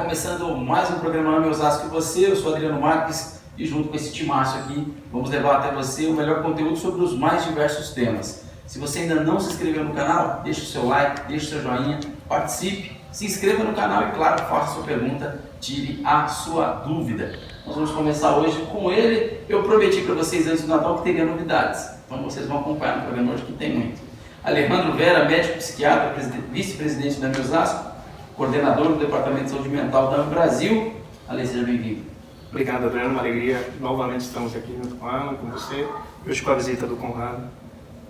começando mais um programa Ame Osasco e Você. Eu sou Adriano Marques e junto com esse timaço aqui, vamos levar até você o melhor conteúdo sobre os mais diversos temas. Se você ainda não se inscreveu no canal, deixe o seu like, deixe o seu joinha, participe, se inscreva no canal e, claro, faça a sua pergunta, tire a sua dúvida. Nós vamos começar hoje com ele. Eu prometi para vocês antes do Natal que teria novidades, então vocês vão acompanhar no programa hoje que tem muito. Alejandro Vera, médico psiquiatra, vice-presidente da Ame Osasco, coordenador do Departamento de Saúde Mental da Ame Brasil. Ale, seja bem-vindo. Obrigado, Adriano. Uma alegria. Novamente estamos aqui junto com a Ana, com você. Hoje com a visita do Conrado,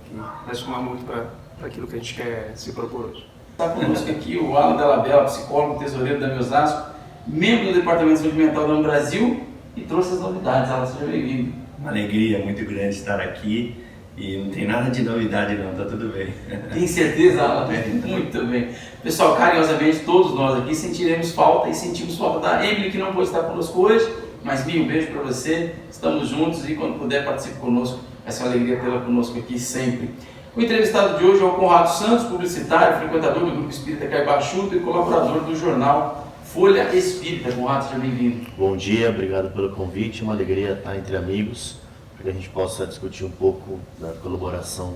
que vai somar muito para aquilo que a gente quer se propor hoje. Está conosco aqui o Alan Della Bella, psicólogo, tesoureiro da Ame Osasco, membro do Departamento de Saúde Mental da Ame Brasil, e trouxe as novidades. Alan, seja bem-vindo. Uma alegria muito grande estar aqui. E não tem nada de novidade não, tá tudo bem. Tem certeza, Alan? Muito bem. Pessoal, carinhosamente, todos nós aqui sentiremos falta e sentimos falta da Emily, que não pôde estar conosco hoje. Mas, Bia, um beijo para você. Estamos juntos e quando puder, participe conosco. Vai ser uma alegria tê-la conosco aqui sempre. O entrevistado de hoje é o Conrado Santos, publicitário, frequentador do Grupo Espírita Caibachuto e colaborador do jornal Folha Espírita. Conrado, seja bem-vindo. Bom dia, obrigado pelo convite. Uma alegria estar entre amigos, para que a gente possa discutir um pouco da colaboração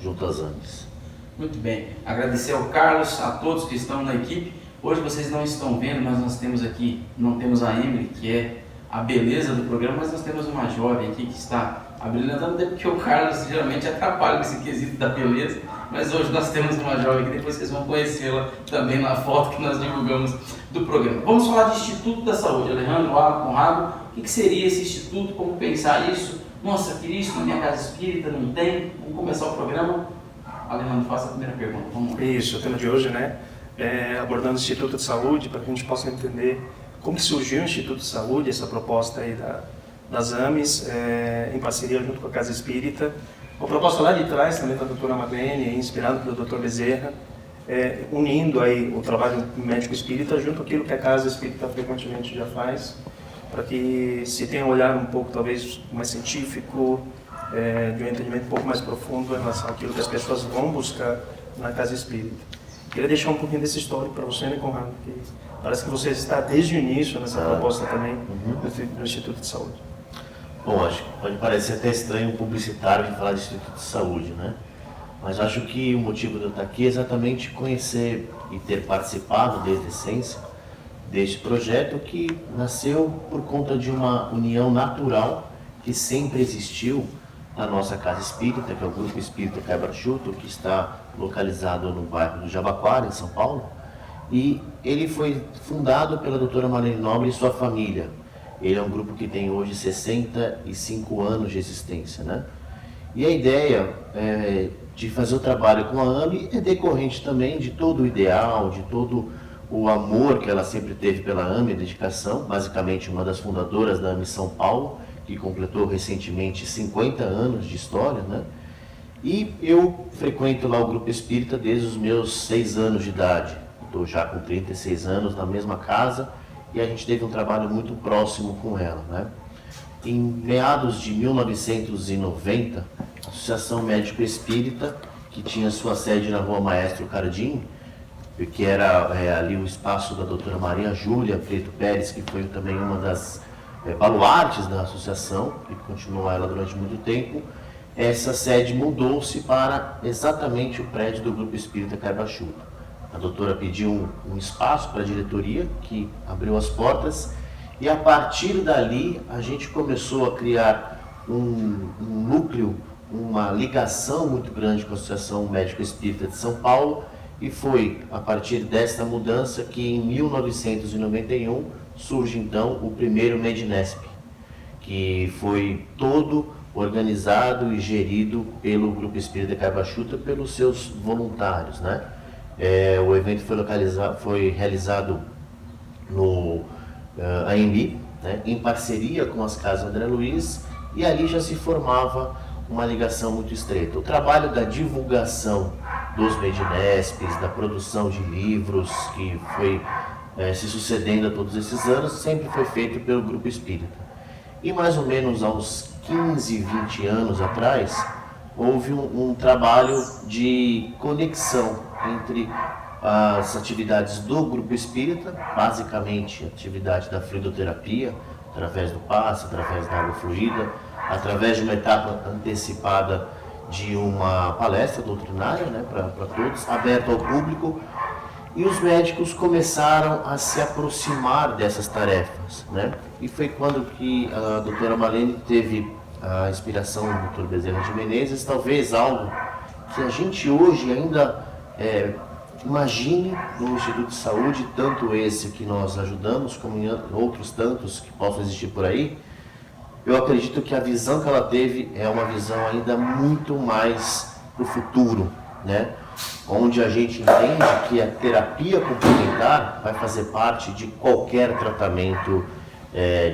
junto às AMES. Muito bem. Agradecer ao Carlos, a todos que estão na equipe. Hoje vocês não estão vendo, mas nós temos aqui, não temos a Emily, que é a beleza do programa, mas nós temos uma jovem aqui que está abrilhantando, até porque o Carlos geralmente atrapalha esse quesito da beleza, mas hoje nós temos uma jovem que depois vocês vão conhecê-la também na foto que nós divulgamos do programa. Vamos falar de Instituto da Saúde. Alejandro, Alan, Conrado, o que seria esse instituto, como pensar isso? Nossa, eu queria isso na minha casa espírita, não tem? Vamos começar o programa. Alejandro, faça a primeira pergunta. Vamos lá. Isso, o tema de hoje, né, é abordando o Instituto de Saúde, para que a gente possa entender como que surgiu o Instituto de Saúde, essa proposta aí das AMES, em parceria junto com a Casa Espírita. Uma proposta lá de trás, também da doutora Madeleine, inspirada pelo Dr. Bezerra, unindo aí o trabalho médico espírita junto com aquilo que a Casa Espírita frequentemente já faz, para que se tenha um olhar um pouco, talvez, mais científico, de um entendimento um pouco mais profundo em relação àquilo que as pessoas vão buscar na Casa Espírita. Queria deixar um pouquinho desse histórico para você, né, Conrado? Que parece que você está desde o início nessa proposta também do Instituto de Saúde. Bom, acho que pode parecer até estranho um publicitário de falar de Instituto de Saúde, né? Mas acho que o motivo de eu estar aqui é exatamente conhecer e ter participado desde a essência deste projeto que nasceu por conta de uma união natural que sempre existiu na nossa Casa Espírita, que é o Grupo Espírita Caibachuto, que está localizado no bairro do Jabaquara, em São Paulo, e ele foi fundado pela doutora Marlene Nobre e sua família. Ele é um grupo que tem hoje 65 anos de existência, né? E a ideia de fazer o trabalho com a AME é decorrente também de todo o ideal, de todo o amor que ela sempre teve pela AME, a dedicação, basicamente uma das fundadoras da AME São Paulo, que completou recentemente 50 anos de história, né? E eu frequento lá o Grupo Espírita desde os meus 6 anos de idade. Estou já com 36 anos na mesma casa e a gente teve um trabalho muito próximo com ela, né? Em meados de 1990, a Associação Médico Espírita, que tinha sua sede na Rua Maestro Cardim, que era ali o espaço da doutora Maria Júlia Preto Pérez, que foi também uma das baluartes da associação, e continuou ela durante muito tempo. Essa sede mudou-se para exatamente o prédio do Grupo Espírita Caibachuto. A doutora pediu um espaço para a diretoria, que abriu as portas, e a partir dali a gente começou a criar um núcleo, uma ligação muito grande com a Associação Médico Espírita de São Paulo, e foi a partir desta mudança que em 1991 surge então o primeiro Medinesp, que foi todo organizado e gerido pelo Grupo Espírita Caibachuta, pelos seus voluntários, né? O evento foi realizado no AMB, né, em parceria com as Casas André Luiz, e ali já se formava uma ligação muito estreita. O trabalho da divulgação dos Medinesps, da produção de livros, que foi se sucedendo a todos esses anos, sempre foi feito pelo Grupo Espírita. E mais ou menos há uns 15, 20 anos atrás, houve um trabalho de conexão entre as atividades do Grupo Espírita, basicamente a atividade da fluidoterapia, através do passe, através da água fluida, através de uma etapa antecipada de uma palestra doutrinária, né, para todos, aberta ao público, e os médicos começaram a se aproximar dessas tarefas, né? E foi quando que a doutora Marlene teve a inspiração do Dr. Bezerra de Menezes, talvez algo que a gente hoje ainda imagine no Instituto de Saúde, tanto esse que nós ajudamos, como em outros tantos que possam existir por aí. Eu acredito que a visão que ela teve é uma visão ainda muito mais para o futuro, né? Onde a gente entende que a terapia complementar vai fazer parte de qualquer tratamento,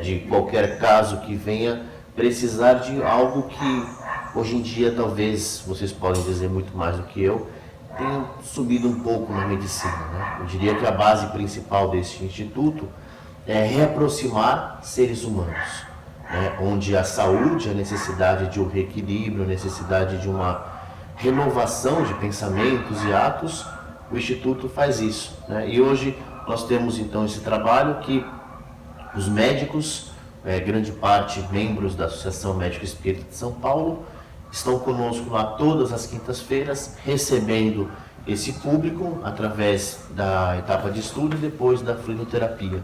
de qualquer caso que venha precisar de algo que hoje em dia, talvez, vocês podem dizer muito mais do que eu, tem subido um pouco na medicina, né? Eu diria que a base principal desse instituto é reaproximar seres humanos, né? Onde a saúde, a necessidade de um reequilíbrio, a necessidade de uma renovação de pensamentos e atos, o Instituto faz isso, né? E hoje nós temos então esse trabalho que os médicos, grande parte membros da Associação Médico Espírita de São Paulo, estão conosco lá todas as quintas-feiras, recebendo esse público através da etapa de estudo e depois da fluidoterapia.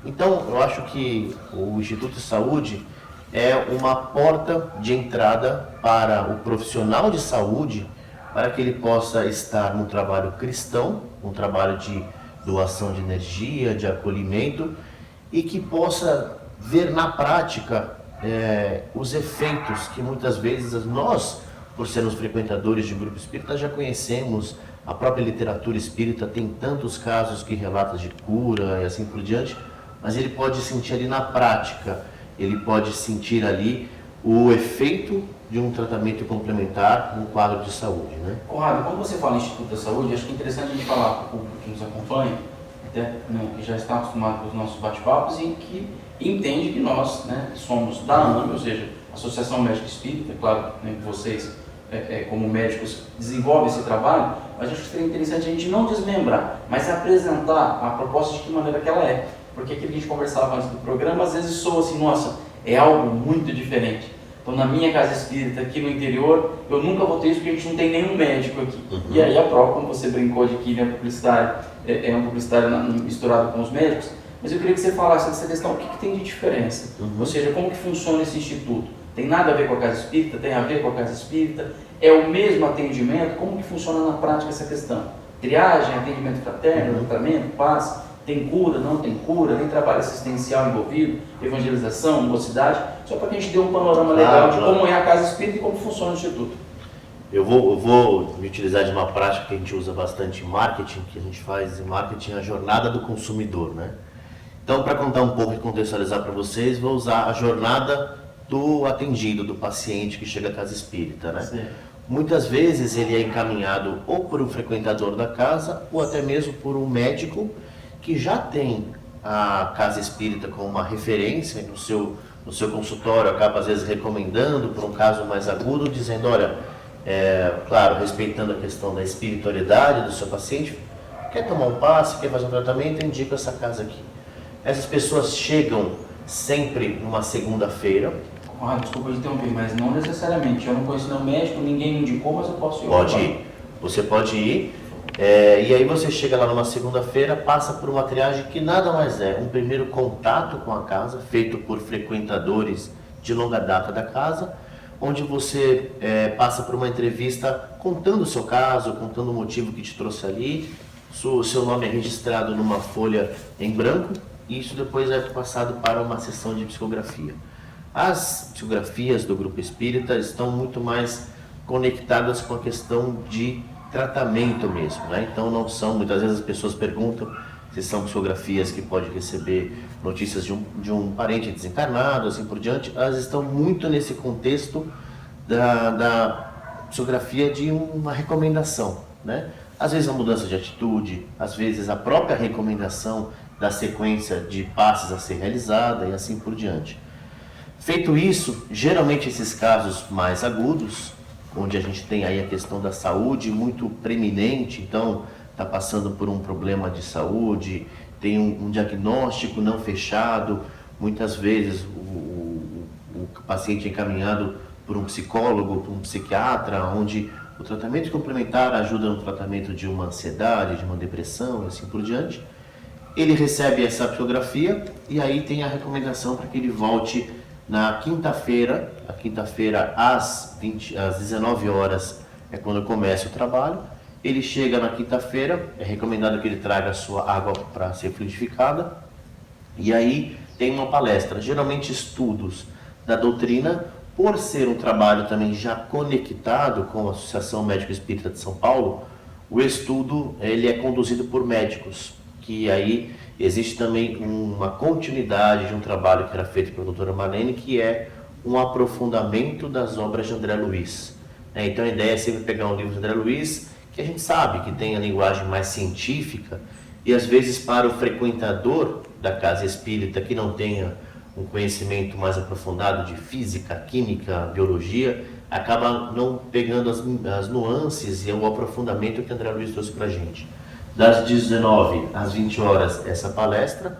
Então, eu acho que o Instituto de Saúde é uma porta de entrada para o profissional de saúde, para que ele possa estar num trabalho cristão, um trabalho de doação de energia, de acolhimento, e que possa ver na prática os efeitos que muitas vezes nós, por sermos frequentadores de grupo espírita, já conhecemos. A própria literatura espírita tem tantos casos que relata de cura e assim por diante, mas ele pode sentir ali na prática, ele pode sentir ali o efeito de um tratamento complementar no quadro de saúde, né? Conrado, quando você fala em Instituto da Saúde, acho que é interessante a gente falar para o público que nos acompanha, até, né, que já está acostumado com os nossos bate-papos e que entende que nós, né, somos da AME, ou seja, Associação Médica Espírita, claro, né, que vocês, como médicos, desenvolvem esse trabalho, mas acho que seria interessante a gente não desmembrar, mas apresentar a proposta de que maneira que ela é. Porque aquilo que a gente conversava antes do programa, às vezes soa assim, nossa, é algo muito diferente. Então, na minha casa espírita, aqui no interior, eu nunca vou ter isso porque a gente não tem nenhum médico aqui. Uhum. E aí a prova, como você brincou de que ele é publicitário, um publicitário misturado com os médicos, mas eu queria que você falasse dessa questão, o que tem de diferença? Uhum. Ou seja, como que funciona esse instituto? Tem nada a ver com a casa espírita? Tem a ver com a casa espírita? É o mesmo atendimento? Como que funciona na prática essa questão? Triagem, atendimento fraterno, tratamento, passe? Tem cura, não tem cura, tem trabalho assistencial envolvido, evangelização, mocidade, só para que a gente dê um panorama legal de como é a casa espírita e como funciona o instituto. Eu vou me utilizar de uma prática que a gente usa bastante em marketing, que a gente faz em marketing, a jornada do consumidor, né? Então, para contar um pouco e contextualizar para vocês, vou usar a jornada do atendido, do paciente que chega à casa espírita, né? Sim. Muitas vezes ele é encaminhado ou por um frequentador da casa, ou até mesmo por um médico que já tem a casa espírita como uma referência no seu consultório, acaba às vezes recomendando para um caso mais agudo, dizendo, olha, claro, respeitando a questão da espiritualidade do seu paciente, quer tomar um passe, quer fazer um tratamento, eu indico essa casa aqui. Essas pessoas chegam sempre numa segunda-feira. Desculpa de interromper, mas não necessariamente. Eu não conheço nenhum médico, ninguém me indicou, mas eu posso ir. Pode ir. Você pode ir. E aí você chega lá numa segunda-feira, passa por uma triagem que nada mais é um primeiro contato com a casa, feito por frequentadores de longa data da casa, onde você passa por uma entrevista contando o seu caso, contando o motivo que te trouxe ali, o seu nome é registrado numa folha em branco, e isso depois é passado para uma sessão de psicografia. As psicografias do Grupo Espírita estão muito mais conectadas com a questão de tratamento mesmo, né? Então não são, muitas vezes as pessoas perguntam se são psicografias que pode receber notícias de um parente desencarnado, assim por diante. Elas estão muito nesse contexto da psicografia de uma recomendação, né? Às vezes a mudança de atitude, às vezes a própria recomendação da sequência de passes a ser realizada e assim por diante. Feito isso, geralmente esses casos mais agudos, onde a gente tem aí a questão da saúde muito preeminente, então está passando por um problema de saúde, tem um diagnóstico não fechado, muitas vezes o paciente é encaminhado por um psicólogo, por um psiquiatra, onde o tratamento complementar ajuda no tratamento de uma ansiedade, de uma depressão e assim por diante. Ele recebe essa psicografia e aí tem a recomendação para que ele volte na quinta-feira. A quinta-feira às 19 horas é quando começa o trabalho. Ele chega na quinta-feira, é recomendado que ele traga a sua água para ser fluidificada. E aí tem uma palestra, geralmente estudos da doutrina, por ser um trabalho também já conectado com a Associação Médico Espírita de São Paulo. O estudo ele é conduzido por médicos, que aí existe também uma continuidade de um trabalho que era feito pela doutora Marlene, que é um aprofundamento das obras de André Luiz. Então a ideia é sempre pegar um livro de André Luiz, que a gente sabe que tem a linguagem mais científica, e às vezes para o frequentador da casa espírita que não tenha um conhecimento mais aprofundado de física, química, biologia, acaba não pegando as nuances e o aprofundamento que André Luiz trouxe para a gente. Das 19 às 20 horas essa palestra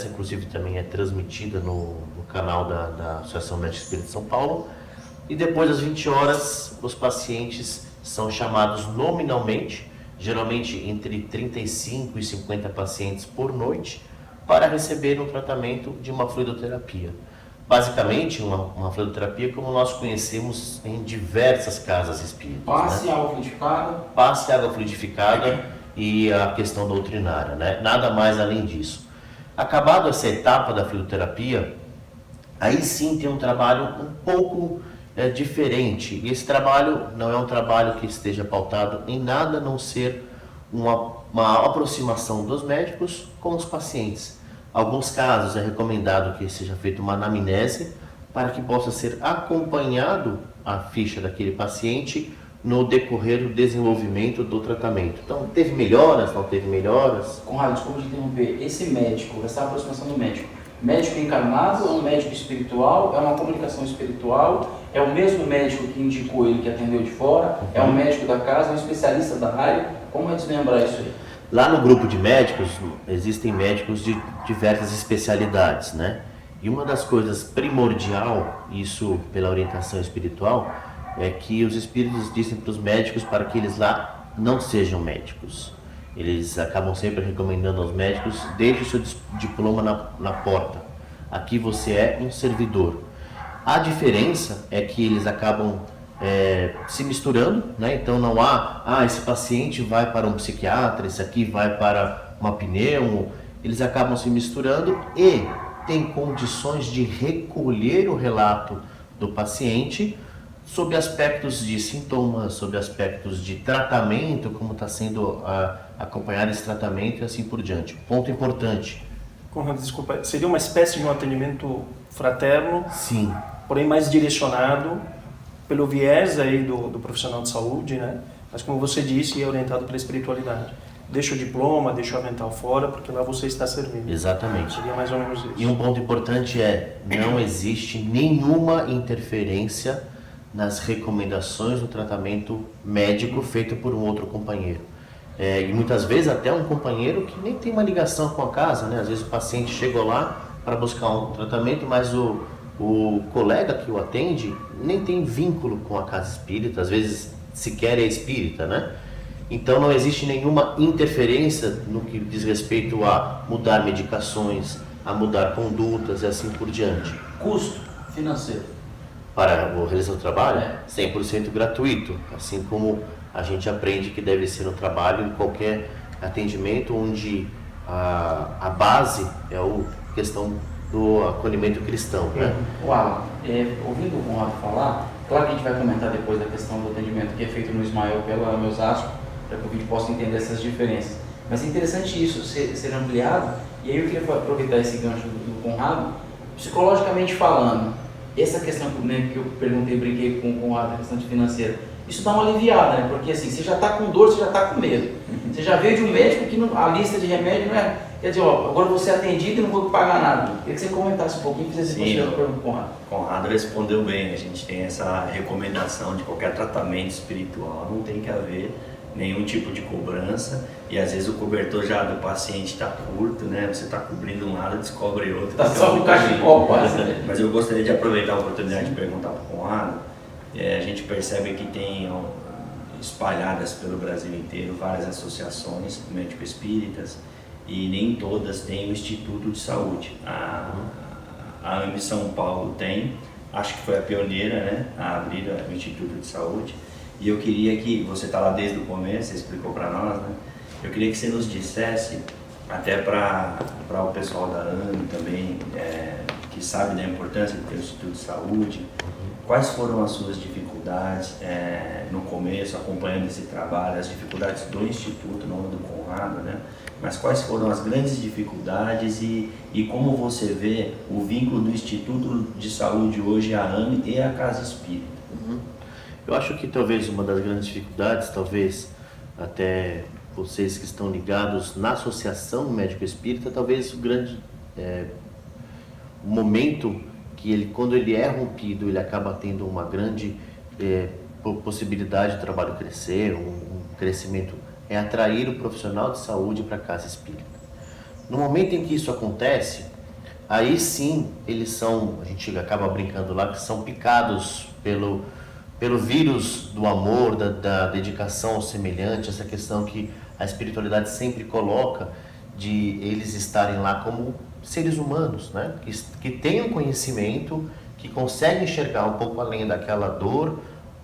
inclusive também é transmitida no canal da Associação Médica Espírita de São Paulo, e depois das 20 horas os pacientes são chamados nominalmente, geralmente entre 35 e 50 pacientes por noite, para receber um tratamento de uma fluidoterapia. Basicamente, uma fluidoterapia como nós conhecemos em diversas casas espíritas. Passe água fluidificada. Passe água fluidificada e a questão doutrinária, né? Nada mais além disso. Acabado essa etapa da fluidoterapia, aí sim tem um trabalho um pouco diferente. E esse trabalho não é um trabalho que esteja pautado em nada a não ser uma aproximação dos médicos com os pacientes. Em alguns casos é recomendado que seja feita uma anamnese para que possa ser acompanhado a ficha daquele paciente no decorrer do desenvolvimento do tratamento. Então, teve melhoras, não teve melhoras? Conrado, desculpa te interromper. Esse médico, essa aproximação do médico encarnado, é um médico espiritual, é uma comunicação espiritual, é o mesmo médico que indicou ele, que atendeu de fora, é um médico da casa, é um especialista da área? Como é desmembrar isso aí? Lá no grupo de médicos, existem médicos de diversas especialidades, né? E uma das coisas primordial, isso pela orientação espiritual, é que os espíritos dizem para os médicos para que eles lá não sejam médicos. Eles acabam sempre recomendando aos médicos: deixe o seu diploma na porta. Aqui você é um servidor. A diferença é que eles acabam se misturando, né? Então não há, esse paciente vai para um psiquiatra, esse aqui vai para uma pneumo. Eles acabam se misturando e têm condições de recolher o relato do paciente sob aspectos de sintomas, sob aspectos de tratamento, como está sendo acompanhado esse tratamento e assim por diante. Ponto importante. Conrado, desculpa, seria uma espécie de um atendimento fraterno? Sim. Porém mais direcionado pelo viés aí do profissional de saúde, né? Mas como você disse, é orientado pela espiritualidade. Deixa o diploma, deixa o avental fora, porque lá você está servindo. Exatamente. Seria mais ou menos isso. E um ponto importante não existe nenhuma interferência nas recomendações do tratamento médico feito por um outro companheiro. E muitas vezes até um companheiro que nem tem uma ligação com a casa, né? Às vezes o paciente chegou lá para buscar um tratamento, mas o colega que o atende nem tem vínculo com a casa espírita, às vezes sequer é espírita, né? Então não existe nenhuma interferência no que diz respeito a mudar medicações, a mudar condutas e assim por diante. Custo financeiro para realizar o trabalho, 100% gratuito, assim como a gente aprende que deve ser um trabalho em qualquer atendimento onde a base é a questão do acolhimento cristão, né? Uau, ouvindo o Conrado falar, claro que a gente vai comentar depois da questão do atendimento que é feito no Ismael pela Meusasco, para que o vídeo possa entender essas diferenças. Mas é interessante isso ser ampliado, e aí eu queria aproveitar esse gancho do Conrado, psicologicamente falando, essa questão que eu perguntei, brinquei com o Conrado, a questão de financeira, isso dá uma aliviada, né? Porque assim, você já está com dor, você já está com medo. Você já veio de um médico que a lista de remédio não é... Quer dizer, agora você é atendido e não vou pagar nada. Queria que você comentasse um pouquinho e fizesse essa pergunta com o Conrado. Conrado respondeu bem. A gente tem essa recomendação de qualquer tratamento espiritual, não tem que haver nenhum tipo de cobrança, e às vezes o cobertor já do paciente está curto, né? Você está cobrindo um lado, descobre outro. Tá só um cachecol quase, né? Mas eu gostaria de aproveitar a oportunidade de perguntar para o Conrado. A gente percebe que tem espalhadas pelo Brasil inteiro várias associações médico-espíritas, e nem todas têm o Instituto de Saúde. A AME São Paulo tem, acho que foi a pioneira, né, a abrir o Instituto de Saúde. E eu queria que, você está lá desde o começo, você explicou para nós, né? Eu queria que você nos dissesse, até para o pessoal da AME também, que sabe da importância de ter o Instituto de Saúde, quais foram as suas dificuldades no começo, acompanhando esse trabalho, as dificuldades do Instituto, não do Conrado, né? Mas quais foram as grandes dificuldades e como você vê o vínculo do Instituto de Saúde hoje, a AME e a Casa Espírita? Eu acho que talvez uma das grandes dificuldades, talvez até vocês que estão ligados na Associação Médico Espírita, talvez o grande momento que ele, quando ele é rompido, ele acaba tendo uma grande possibilidade de trabalho crescer, um crescimento, é atrair o profissional de saúde para a Casa Espírita. No momento em que isso acontece, aí sim eles são, a gente acaba brincando lá, que são picados pelo vírus do amor, da dedicação ao semelhante, essa questão que a espiritualidade sempre coloca de eles estarem lá como seres humanos, né? Que tenham conhecimento, que conseguem enxergar um pouco além daquela dor,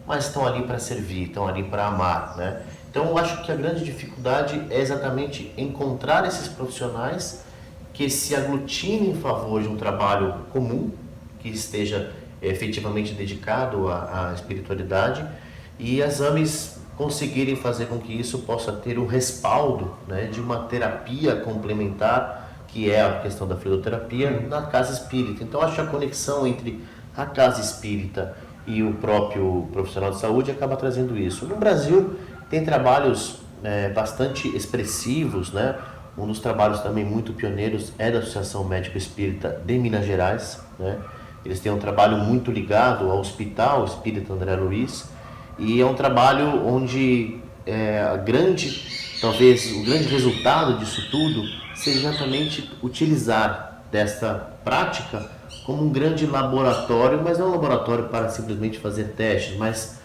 mas estão ali para servir, estão ali para amar, né? Então eu acho que a grande dificuldade é exatamente encontrar esses profissionais que se aglutinem em favor de um trabalho comum, que esteja efetivamente dedicado à espiritualidade, e as AMEs conseguirem fazer com que isso possa ter o respaldo, né, de uma terapia complementar, que é a questão da fluidoterapia, na Casa Espírita. Então acho que a conexão entre a Casa Espírita e o próprio profissional de saúde acaba trazendo isso. No Brasil tem trabalhos bastante expressivos, né? Um dos trabalhos também muito pioneiros é da Associação Médico Espírita de Minas Gerais, né? Eles têm um trabalho muito ligado ao Hospital Espírita André Luiz, e é um trabalho onde talvez o grande resultado disso tudo seja exatamente utilizar dessa prática como um grande laboratório, mas não um laboratório para simplesmente fazer testes, mas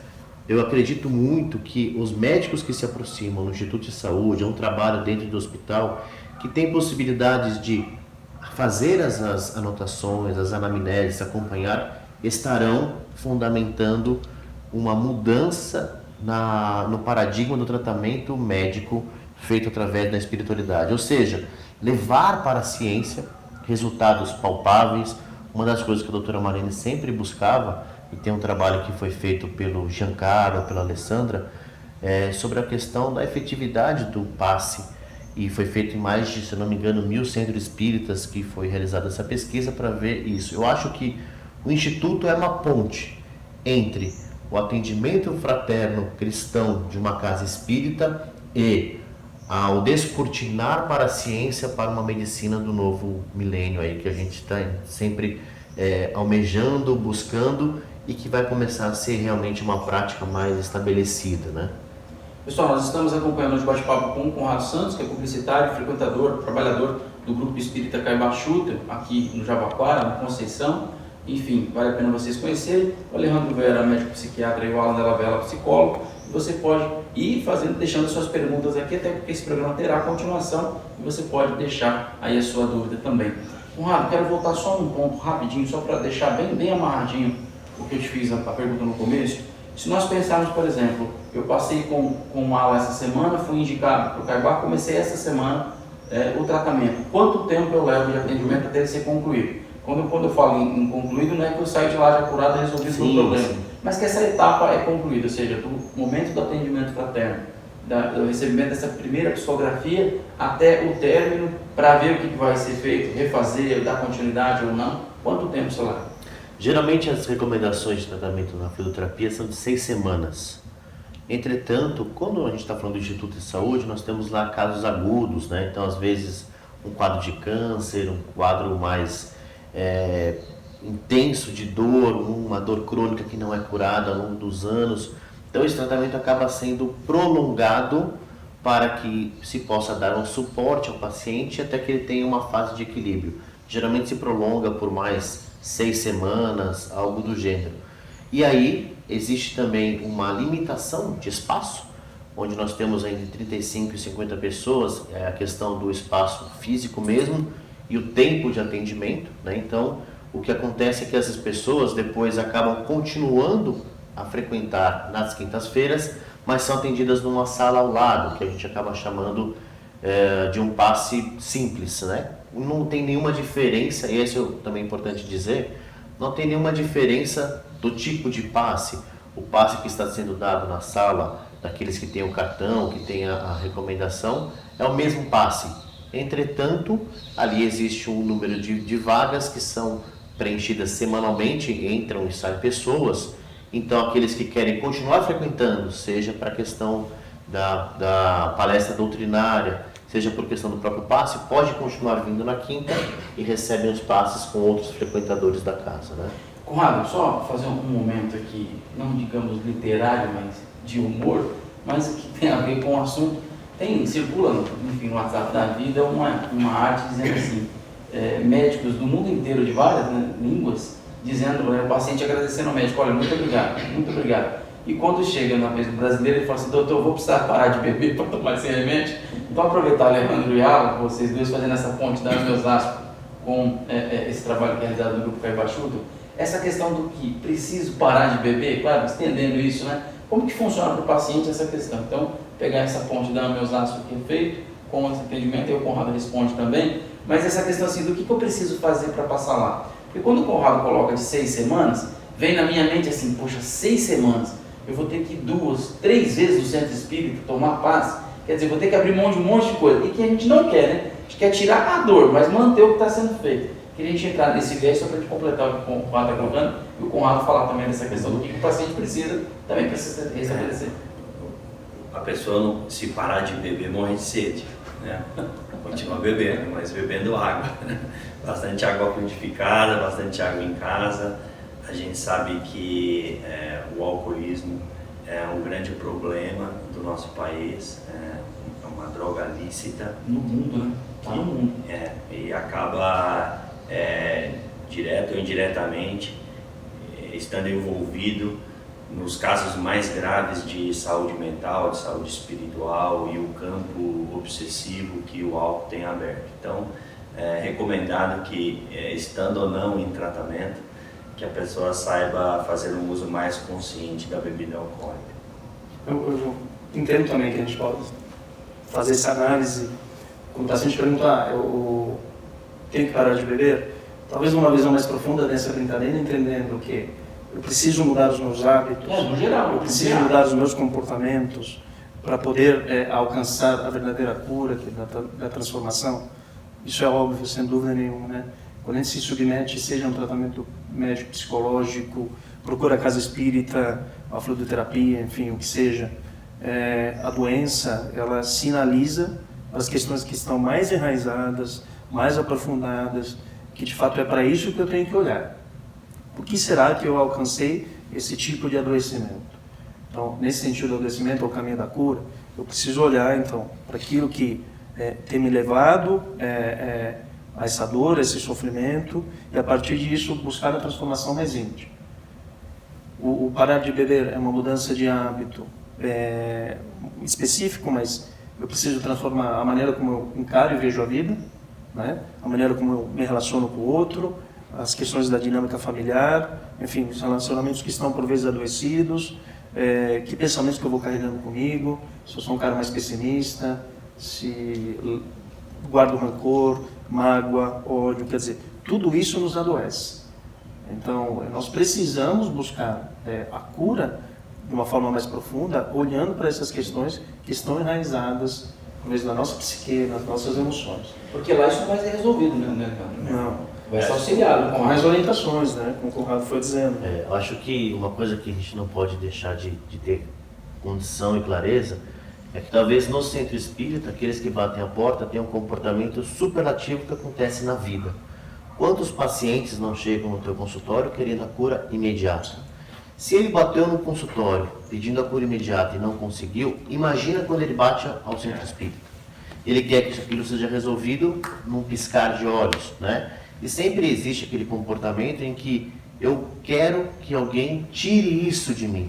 eu acredito muito que os médicos que se aproximam no Instituto de Saúde, é um trabalho dentro do hospital, que tem possibilidades de fazer as anotações, as anamneses, acompanhar, estarão fundamentando uma mudança no paradigma do tratamento médico feito através da espiritualidade. Ou seja, levar para a ciência resultados palpáveis. Uma das coisas que a doutora Marlene sempre buscava, e tem um trabalho que foi feito pelo Giancarlo, pela Alessandra, sobre a questão da efetividade do passe, e foi feito em mais de, se não me engano, 1.000 centros espíritas que foi realizada essa pesquisa para ver isso. Eu acho que o Instituto é uma ponte entre o atendimento fraterno cristão de uma casa espírita e ao descortinar para a ciência, para uma medicina do novo milênio aí, que a gente está sempre almejando, buscando, e que vai começar a ser realmente uma prática mais estabelecida, né? Pessoal, nós estamos acompanhando hoje o bate-papo com o Conrado Santos, que é publicitário, frequentador, trabalhador do Grupo Espírita Caibachuta, aqui no Jabaquara, na Conceição. Enfim, vale a pena vocês conhecerem. O Alejandro Vera, médico psiquiatra, e o Alan Della Vela, psicólogo. E você pode ir deixando suas perguntas aqui, até porque esse programa terá continuação, e você pode deixar aí a sua dúvida também. Conrado, quero voltar só num ponto rapidinho, só para deixar bem amarradinho o que eu te fiz a pergunta no começo. Se nós pensarmos, por exemplo, eu passei com uma aula essa semana, fui indicado para o Caibar, comecei essa semana o tratamento. Quanto tempo eu levo de atendimento até ele ser concluído? Quando eu falo em concluído, não é que eu saio de lá já curado e resolvi o problema, mas que essa etapa é concluída, ou seja, do momento do atendimento fraterno, do recebimento dessa primeira psicografia até o término, para ver o que vai ser feito, refazer, dar continuidade ou não. Quanto tempo você leva? Geralmente as recomendações de tratamento na fluidoterapia são de 6 semanas. Entretanto, quando a gente está falando do Instituto de Saúde, nós temos lá casos agudos, né? Então, às vezes, um quadro de câncer, um quadro mais intenso de dor, uma dor crônica que não é curada ao longo dos anos. Então esse tratamento acaba sendo prolongado para que se possa dar um suporte ao paciente até que ele tenha uma fase de equilíbrio. Geralmente se prolonga por mais 6 semanas, algo do gênero. E aí existe também uma limitação de espaço, onde nós temos entre 35 e 50 pessoas, é a questão do espaço físico mesmo e o tempo de atendimento, né? Então, o que acontece é que essas pessoas depois acabam continuando a frequentar nas quintas-feiras, mas são atendidas numa sala ao lado, que a gente acaba chamando de um passe simples, né? Não tem nenhuma diferença, e isso é também importante dizer, não tem nenhuma diferença do tipo de passe. O passe que está sendo dado na sala, daqueles que têm o cartão, que têm a recomendação, é o mesmo passe. Entretanto, ali existe um número de vagas que são preenchidas semanalmente, entram e saem pessoas. Então, aqueles que querem continuar frequentando, seja para a questão da palestra doutrinária, seja por questão do próprio passe, pode continuar vindo na quinta e recebem os passes com outros frequentadores da casa, né? Conrado, só fazer um momento aqui, não digamos literário, mas de humor, mas que tem a ver com o assunto. Circula, enfim, no WhatsApp da vida uma arte dizendo assim, médicos do mundo inteiro, de várias línguas, dizendo, o paciente agradecendo ao médico, olha, muito obrigado, muito obrigado. E quando chega na vez do brasileiro, ele fala assim, doutor, eu vou precisar parar de beber para tomar esse remédio. Então, aproveitar, Alejandro e Alan, vocês dois fazendo essa ponte da Osasco com esse trabalho que é realizado no Grupo Caibachudo, essa questão do que preciso parar de beber, claro, estendendo isso, né? Como que funciona para o paciente essa questão? Então, pegar essa ponte da Osasco que é feito, com esse atendimento, e o Conrado responde também, mas essa questão assim, do que eu preciso fazer para passar lá? Porque quando o Conrado coloca de 6 semanas, vem na minha mente assim, poxa, 6 semanas, eu vou ter que ir 2, 3 vezes no centro espírita tomar passe, quer dizer, vou ter que abrir mão de um monte de coisa, e que a gente não quer, né? A gente quer tirar a dor, mas manter o que está sendo feito. Queria a gente entrar nesse viés só para a gente completar o que o Conrado está colocando, e o Conrado falar também dessa questão do que o paciente precisa, também precisa restabelecer. A pessoa, não, se parar de beber, morre de sede, né? Continua bebendo, mas bebendo água. Bastante água purificada, bastante água em casa. A gente sabe que o alcoolismo é um grande problema do nosso país, é uma droga lícita. No mundo, né? No mundo. E acaba, direto ou indiretamente, estando envolvido nos casos mais graves de saúde mental, de saúde espiritual e o campo obsessivo que o álcool tem aberto. Então, é recomendado que, estando ou não em tratamento, que a pessoa saiba fazer um uso mais consciente da bebida alcoólica. Eu entendo também que a gente pode fazer essa análise. Quando o paciente pergunta, eu tenho que parar de beber, talvez uma visão mais profunda dessa brincadeira, entendendo que eu preciso mudar os meus hábitos, no geral, eu preciso mudar os meus comportamentos para poder alcançar a verdadeira cura da transformação. Isso é óbvio, sem dúvida nenhuma, né? Quando a gente se submete, seja um tratamento médico, psicológico, procura a casa espírita, a fluidoterapia, enfim, o que seja, a doença, ela sinaliza as questões que estão mais enraizadas, mais aprofundadas, que de fato é para isso que eu tenho que olhar. Por que será que eu alcancei esse tipo de adoecimento? Então, nesse sentido do adoecimento, ao caminho da cura, eu preciso olhar, então, para aquilo que tem me levado a essa dor, a esse sofrimento, e a partir disso buscar a transformação mais íntima. O parar de beber é uma mudança de hábito específico, mas eu preciso transformar a maneira como eu encaro e vejo a vida, né? A maneira como eu me relaciono com o outro, as questões da dinâmica familiar, enfim, os relacionamentos que estão por vezes adoecidos, que pensamentos que eu vou carregando comigo, se eu sou um cara mais pessimista, se guardo rancor, mágoa, ódio, quer dizer, tudo isso nos adoece. Então, nós precisamos buscar a cura de uma forma mais profunda, olhando para essas questões que estão enraizadas, talvez na nossa psique, nas nossas emoções. Porque lá isso não vai ser resolvido, né? Não. Vai ser auxiliado. Com mais orientações, né? Como o Conrado foi dizendo. Eu acho que uma coisa que a gente não pode deixar de ter condição e clareza é que talvez no centro espírita, aqueles que batem a porta tenham um comportamento superlativo que acontece na vida. Quantos pacientes não chegam no teu consultório querendo a cura imediata? Se ele bateu no consultório pedindo a cura imediata e não conseguiu, imagina quando ele bate ao centro espírita. Ele quer que aquilo seja resolvido num piscar de olhos, né? E sempre existe aquele comportamento em que eu quero que alguém tire isso de mim.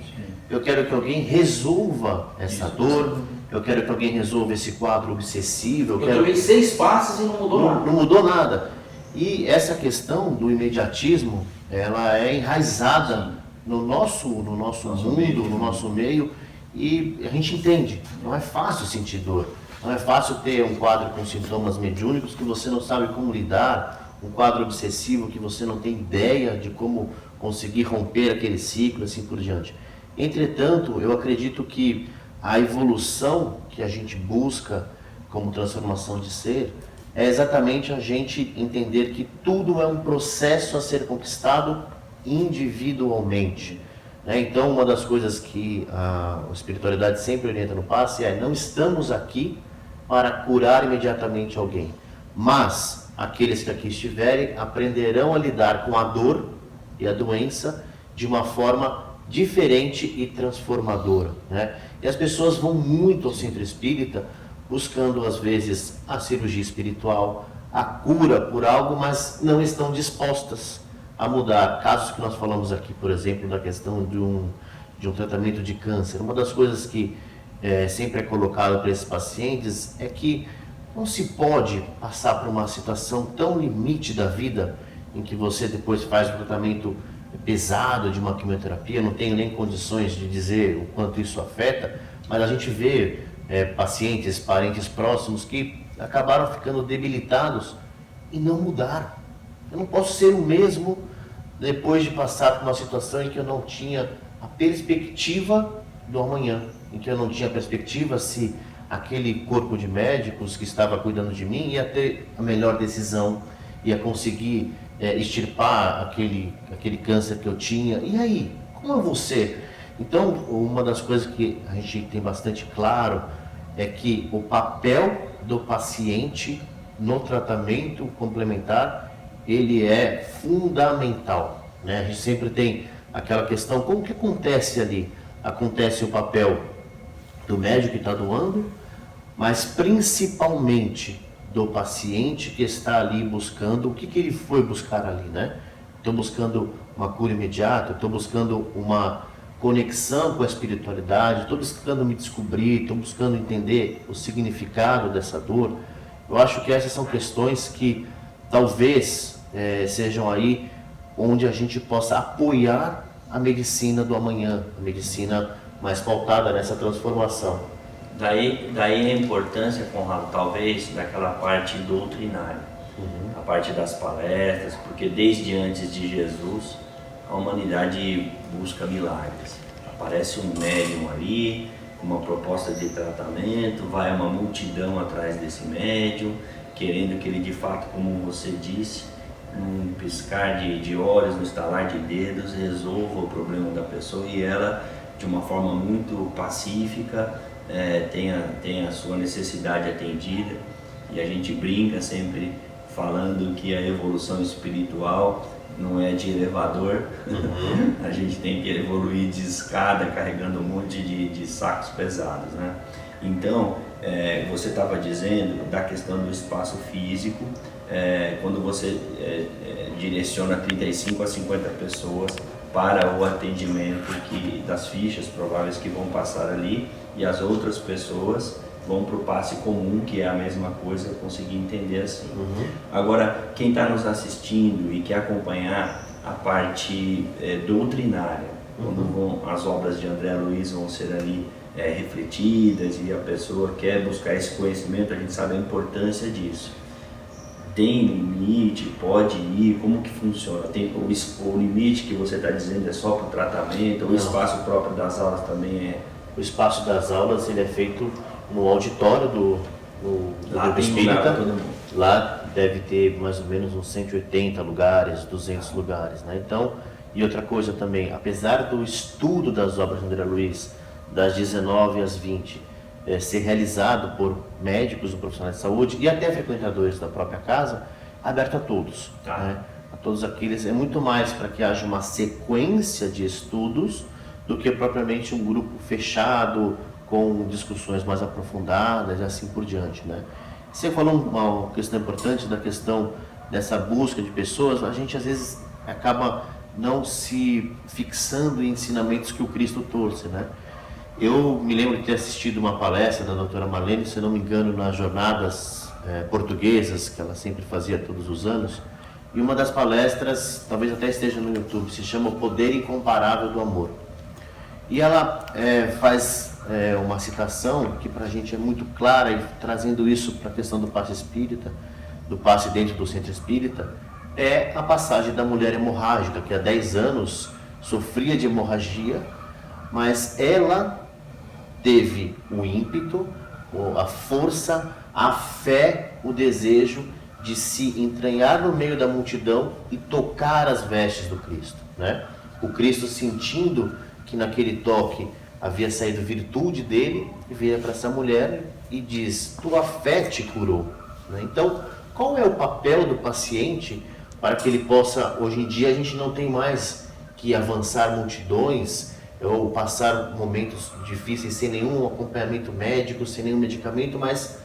Eu quero que alguém resolva essa dor, eu quero que alguém resolva esse quadro obsessivo. Eu tomei 6 passos e não mudou nada. Não mudou nada. E essa questão do imediatismo, ela é enraizada no nosso mundo, no nosso meio, e a gente entende. Não é fácil sentir dor. Não é fácil ter um quadro com sintomas mediúnicos que você não sabe como lidar, um quadro obsessivo que você não tem ideia de como conseguir romper aquele ciclo, assim por diante. Entretanto, eu acredito que a evolução que a gente busca como transformação de ser é exatamente a gente entender que tudo é um processo a ser conquistado individualmente. Então, uma das coisas que a espiritualidade sempre orienta no passe é: não estamos aqui para curar imediatamente alguém, mas aqueles que aqui estiverem aprenderão a lidar com a dor e a doença de uma forma diferente e transformadora, né? E as pessoas vão muito ao centro espírita buscando às vezes a cirurgia espiritual, a cura por algo, mas não estão dispostas a mudar. Casos que nós falamos aqui, por exemplo, da questão de um tratamento de câncer. Uma das coisas que sempre é colocado para esses pacientes é que não se pode passar por uma situação tão limite da vida em que você depois faz um tratamento pesado de uma quimioterapia. Não tenho nem condições de dizer o quanto isso afeta, mas a gente vê pacientes, parentes próximos que acabaram ficando debilitados e não mudaram. Eu não posso ser o mesmo depois de passar por uma situação em que eu não tinha a perspectiva do amanhã, em que eu não tinha perspectiva se aquele corpo de médicos que estava cuidando de mim ia ter a melhor decisão, ia conseguir extirpar aquele câncer que eu tinha. E aí, como eu vou ser? Então, uma das coisas que a gente tem bastante claro é que o papel do paciente no tratamento complementar, ele é fundamental, né? A gente sempre tem aquela questão: como que acontece ali? Acontece o papel do médico que está doando, mas principalmente do paciente que está ali buscando o que ele foi buscar ali, né? Estou buscando uma cura imediata, estou buscando uma conexão com a espiritualidade, estou buscando me descobrir, estou buscando entender o significado dessa dor. Eu acho que essas são questões que talvez sejam aí onde a gente possa apoiar a medicina do amanhã, a medicina mais pautada nessa transformação. Daí a importância, Conrado, talvez, daquela parte doutrinária, a parte das palestras, porque desde antes de Jesus, a humanidade busca milagres. Aparece um médium ali, uma proposta de tratamento, vai uma multidão atrás desse médium, querendo que ele de fato, como você disse, num piscar de olhos, no estalar de dedos, resolva o problema da pessoa, e ela, de uma forma muito pacífica, tem a sua necessidade atendida. E a gente brinca sempre falando que a evolução espiritual não é de elevador, a gente tem que evoluir de escada carregando um monte de sacos pesados, né? Então, você estava dizendo da questão do espaço físico, quando você direciona 35 a 50 pessoas para o atendimento das fichas prováveis que vão passar ali, e as outras pessoas vão para o passe comum, que é a mesma coisa, eu consegui entender assim. Agora, quem está nos assistindo e quer acompanhar a parte doutrinária, quando as obras de André Luiz vão ser ali refletidas, e a pessoa quer buscar esse conhecimento, a gente sabe a importância disso. Tem limite? Pode ir? Como que funciona? Tem o limite que você está dizendo é só para o tratamento? O espaço próprio das aulas também é? O espaço das aulas, ele é feito no auditório do Grupo Espírita. Lá deve ter mais ou menos uns 180 lugares, 200 lugares, né? Então, e outra coisa também, apesar do estudo das obras de André Luiz, das 19 às 20, ser realizado por médicos ou profissionais de saúde e até frequentadores da própria casa, aberto a todos, né? a todos aqueles, é muito mais para que haja uma sequência de estudos do que propriamente um grupo fechado com discussões mais aprofundadas e assim por diante, né? Você falou uma questão importante da questão dessa busca de pessoas. A gente às vezes acaba não se fixando em ensinamentos que o Cristo trouxe, né? Eu me lembro de ter assistido uma palestra da doutora Marlene, se não me engano, nas jornadas portuguesas, que ela sempre fazia todos os anos, e uma das palestras, talvez até esteja no YouTube, se chama O Poder Incomparável do Amor. E ela faz uma citação que para a gente é muito clara, e trazendo isso para a questão do passe espírita, do passe dentro do centro espírita, é a passagem da mulher hemorrágica, que há 10 anos sofria de hemorragia, mas ela teve o ímpeto, a força, a fé, o desejo de se entranhar no meio da multidão e tocar as vestes do Cristo, né? O Cristo, sentindo que naquele toque havia saído virtude dele, vira para essa mulher e diz: tua fé te curou, né? Então, qual é o papel do paciente para que ele possa, hoje em dia a gente não tem mais que avançar multidões ou passar momentos difíceis sem nenhum acompanhamento médico, sem nenhum medicamento, mas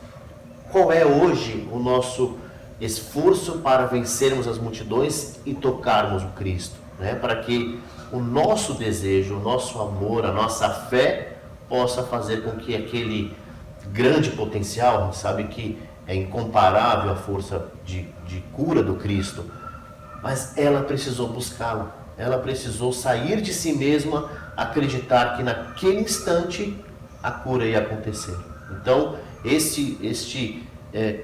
qual é hoje o nosso esforço para vencermos as multidões e tocarmos o Cristo, né? Para que o nosso desejo, o nosso amor, a nossa fé possa fazer com que aquele grande potencial, a gente sabe que é incomparável a força de cura do Cristo, mas ela precisou buscá-la, ela precisou sair de si mesma, acreditar que naquele instante a cura ia acontecer. Então, este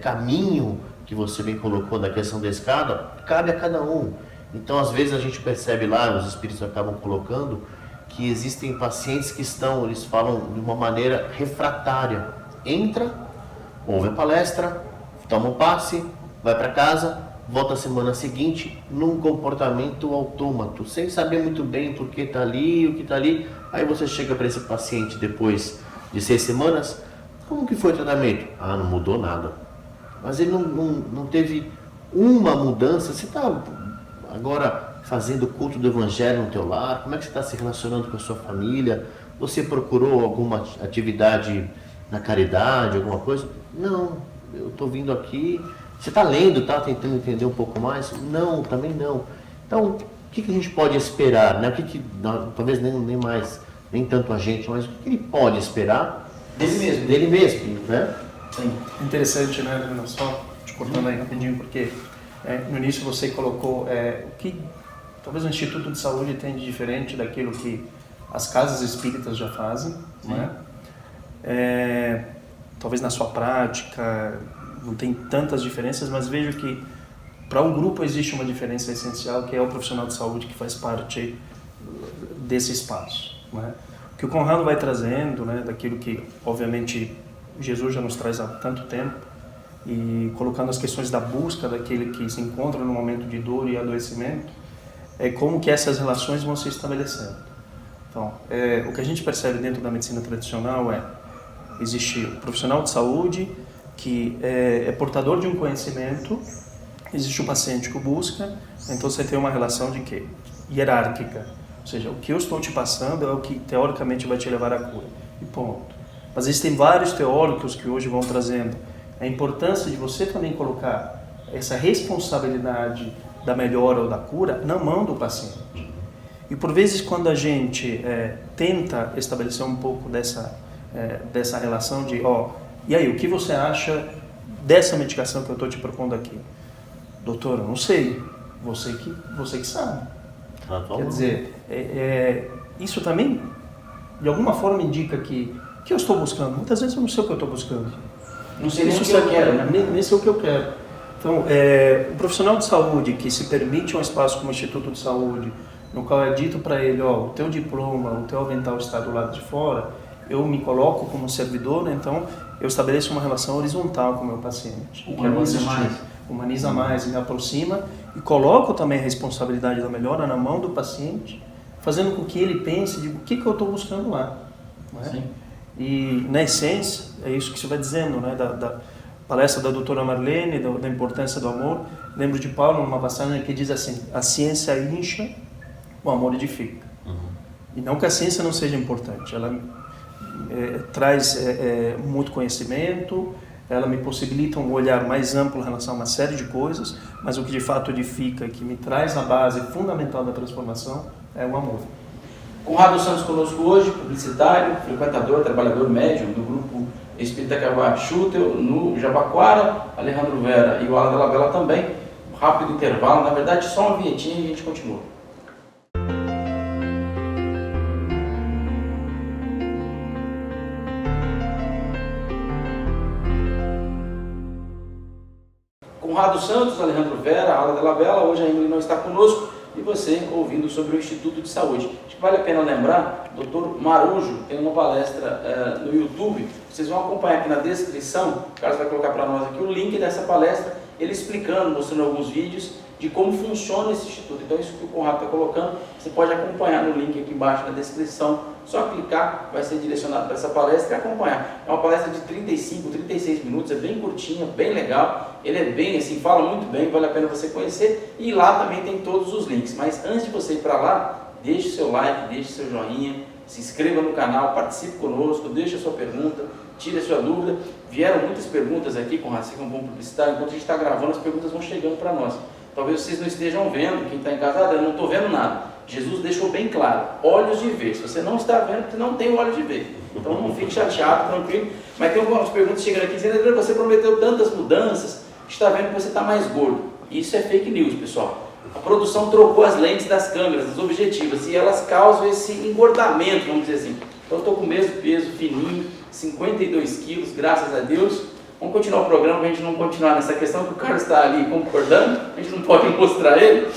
caminho que você bem colocou da questão da escada, cabe a cada um. Então, às vezes a gente percebe lá, os espíritos acabam colocando, que existem pacientes que eles falam de uma maneira refratária. Entra, ouve a palestra, toma um passe, vai para casa, volta a semana seguinte num comportamento autômato, sem saber muito bem por que está ali, o que está ali. Aí você chega para esse paciente depois de 6 semanas, como que foi o tratamento? Ah, não mudou nada. Mas ele não teve uma mudança. Você está agora fazendo o culto do Evangelho no teu lar? Como é que você está se relacionando com a sua família? Você procurou alguma atividade na caridade, alguma coisa? Não, eu estou vindo aqui. Você está lendo, está tentando entender um pouco mais? Não, também não. Então, o que a gente pode esperar, né? Talvez nem tanto a gente, mas o que ele pode esperar dele mesmo, né? Sim. Interessante, né, Helena? Só te cortando aí rapidinho, porque no início você colocou o que talvez o Instituto de Saúde tenha de diferente daquilo que as casas espíritas já fazem, né? Talvez na sua prática não tem tantas diferenças, mas vejo que para um grupo existe uma diferença essencial, que é o profissional de saúde que faz parte desse espaço, né? O que o Conrado vai trazendo, né, daquilo que obviamente Jesus já nos traz há tanto tempo, e colocando as questões da busca daquele que se encontra no momento de dor e adoecimento, é como que essas relações vão se estabelecendo. Então, o que a gente percebe dentro da medicina tradicional existe o profissional de saúde que é portador de um conhecimento, existe o paciente que o busca, então você tem uma relação de quê? Hierárquica, ou seja, o que eu estou te passando é o que teoricamente vai te levar à cura, e ponto. Mas existem vários teóricos que hoje vão trazendo a importância de você também colocar essa responsabilidade da melhora ou da cura na mão do paciente. E por vezes quando a gente tenta estabelecer um pouco dessa relação de, e aí, o que você acha dessa medicação que eu estou te propondo aqui? Doutor, eu não sei, você que sabe. Quer dizer, isso também de alguma forma indica que eu estou buscando. Muitas vezes eu não sei o que eu estou buscando. Não sei nem o que eu quero, né? Nem sei o que eu quero. Então, o profissional de saúde que se permite um espaço como o Instituto de Saúde, no qual é dito para ele, o teu diploma, o teu avental está do lado de fora, eu me coloco como servidor, né? Então eu estabeleço uma relação horizontal com o meu paciente. Humaniza mais, me aproxima e coloco também a responsabilidade da melhora na mão do paciente, fazendo com que ele pense de o que eu estou buscando lá. Não é? E na essência, é isso que você vai dizendo, né? palestra da doutora Marlene, da importância do amor, lembro de Paulo numa passagem que diz assim: a ciência incha, o amor edifica. E não que a ciência não seja importante, ela traz muito conhecimento, ela me possibilita um olhar mais amplo em relação a uma série de coisas, mas o que de fato edifica, que me traz a base fundamental da transformação, é o amor. Conrado Santos conosco hoje, publicitário, frequentador, trabalhador médium do grupo Espírita Cavá Schutel, no Jabaquara, Alejandro Vera e o Alan Della Bella também. Um rápido intervalo, na verdade só uma vinhetinha e a gente continua. Conrado Santos, Alejandro Vera, Alan Della Bella, hoje a Emily não está conosco e você ouvindo sobre o Instituto de Saúde. Acho que vale a pena lembrar, o Dr. Marujo tem uma palestra no YouTube, vocês vão acompanhar aqui na descrição, o Carlos vai colocar para nós aqui o link dessa palestra, ele explicando, mostrando alguns vídeos de como funciona esse instituto. Então isso que o Conrado está colocando, você pode acompanhar no link aqui embaixo na descrição, só clicar, vai ser direcionado para essa palestra e acompanhar. É uma palestra de 35, 36 minutos, é bem curtinha, bem legal, ele é bem assim, fala muito bem, vale a pena você conhecer, e lá também tem todos os links. Mas antes de você ir para lá, deixe seu like, deixe seu joinha, se inscreva no canal, participe conosco, deixe a sua pergunta, tire a sua dúvida. Vieram muitas perguntas aqui, Conrado, você que é um bom publicitário, enquanto a gente está gravando, as perguntas vão chegando para nós. Talvez vocês não estejam vendo, quem está em casa, eu não estou vendo nada. Jesus deixou bem claro, olhos de ver. Se você não está vendo, você não tem olhos de ver. Então não fique chateado, tranquilo. Mas tem algumas perguntas chegando aqui dizendo: Adriano, você prometeu tantas mudanças, está vendo que você está mais gordo. Isso é fake news, pessoal. A produção trocou as lentes das câmeras, das objetivas, e elas causam esse engordamento, vamos dizer assim. Então eu estou com o mesmo peso, fininho, 52 quilos, graças a Deus. Vamos continuar o programa, para a gente não continuar nessa questão, que o Carlos está ali concordando, a gente não pode mostrar ele.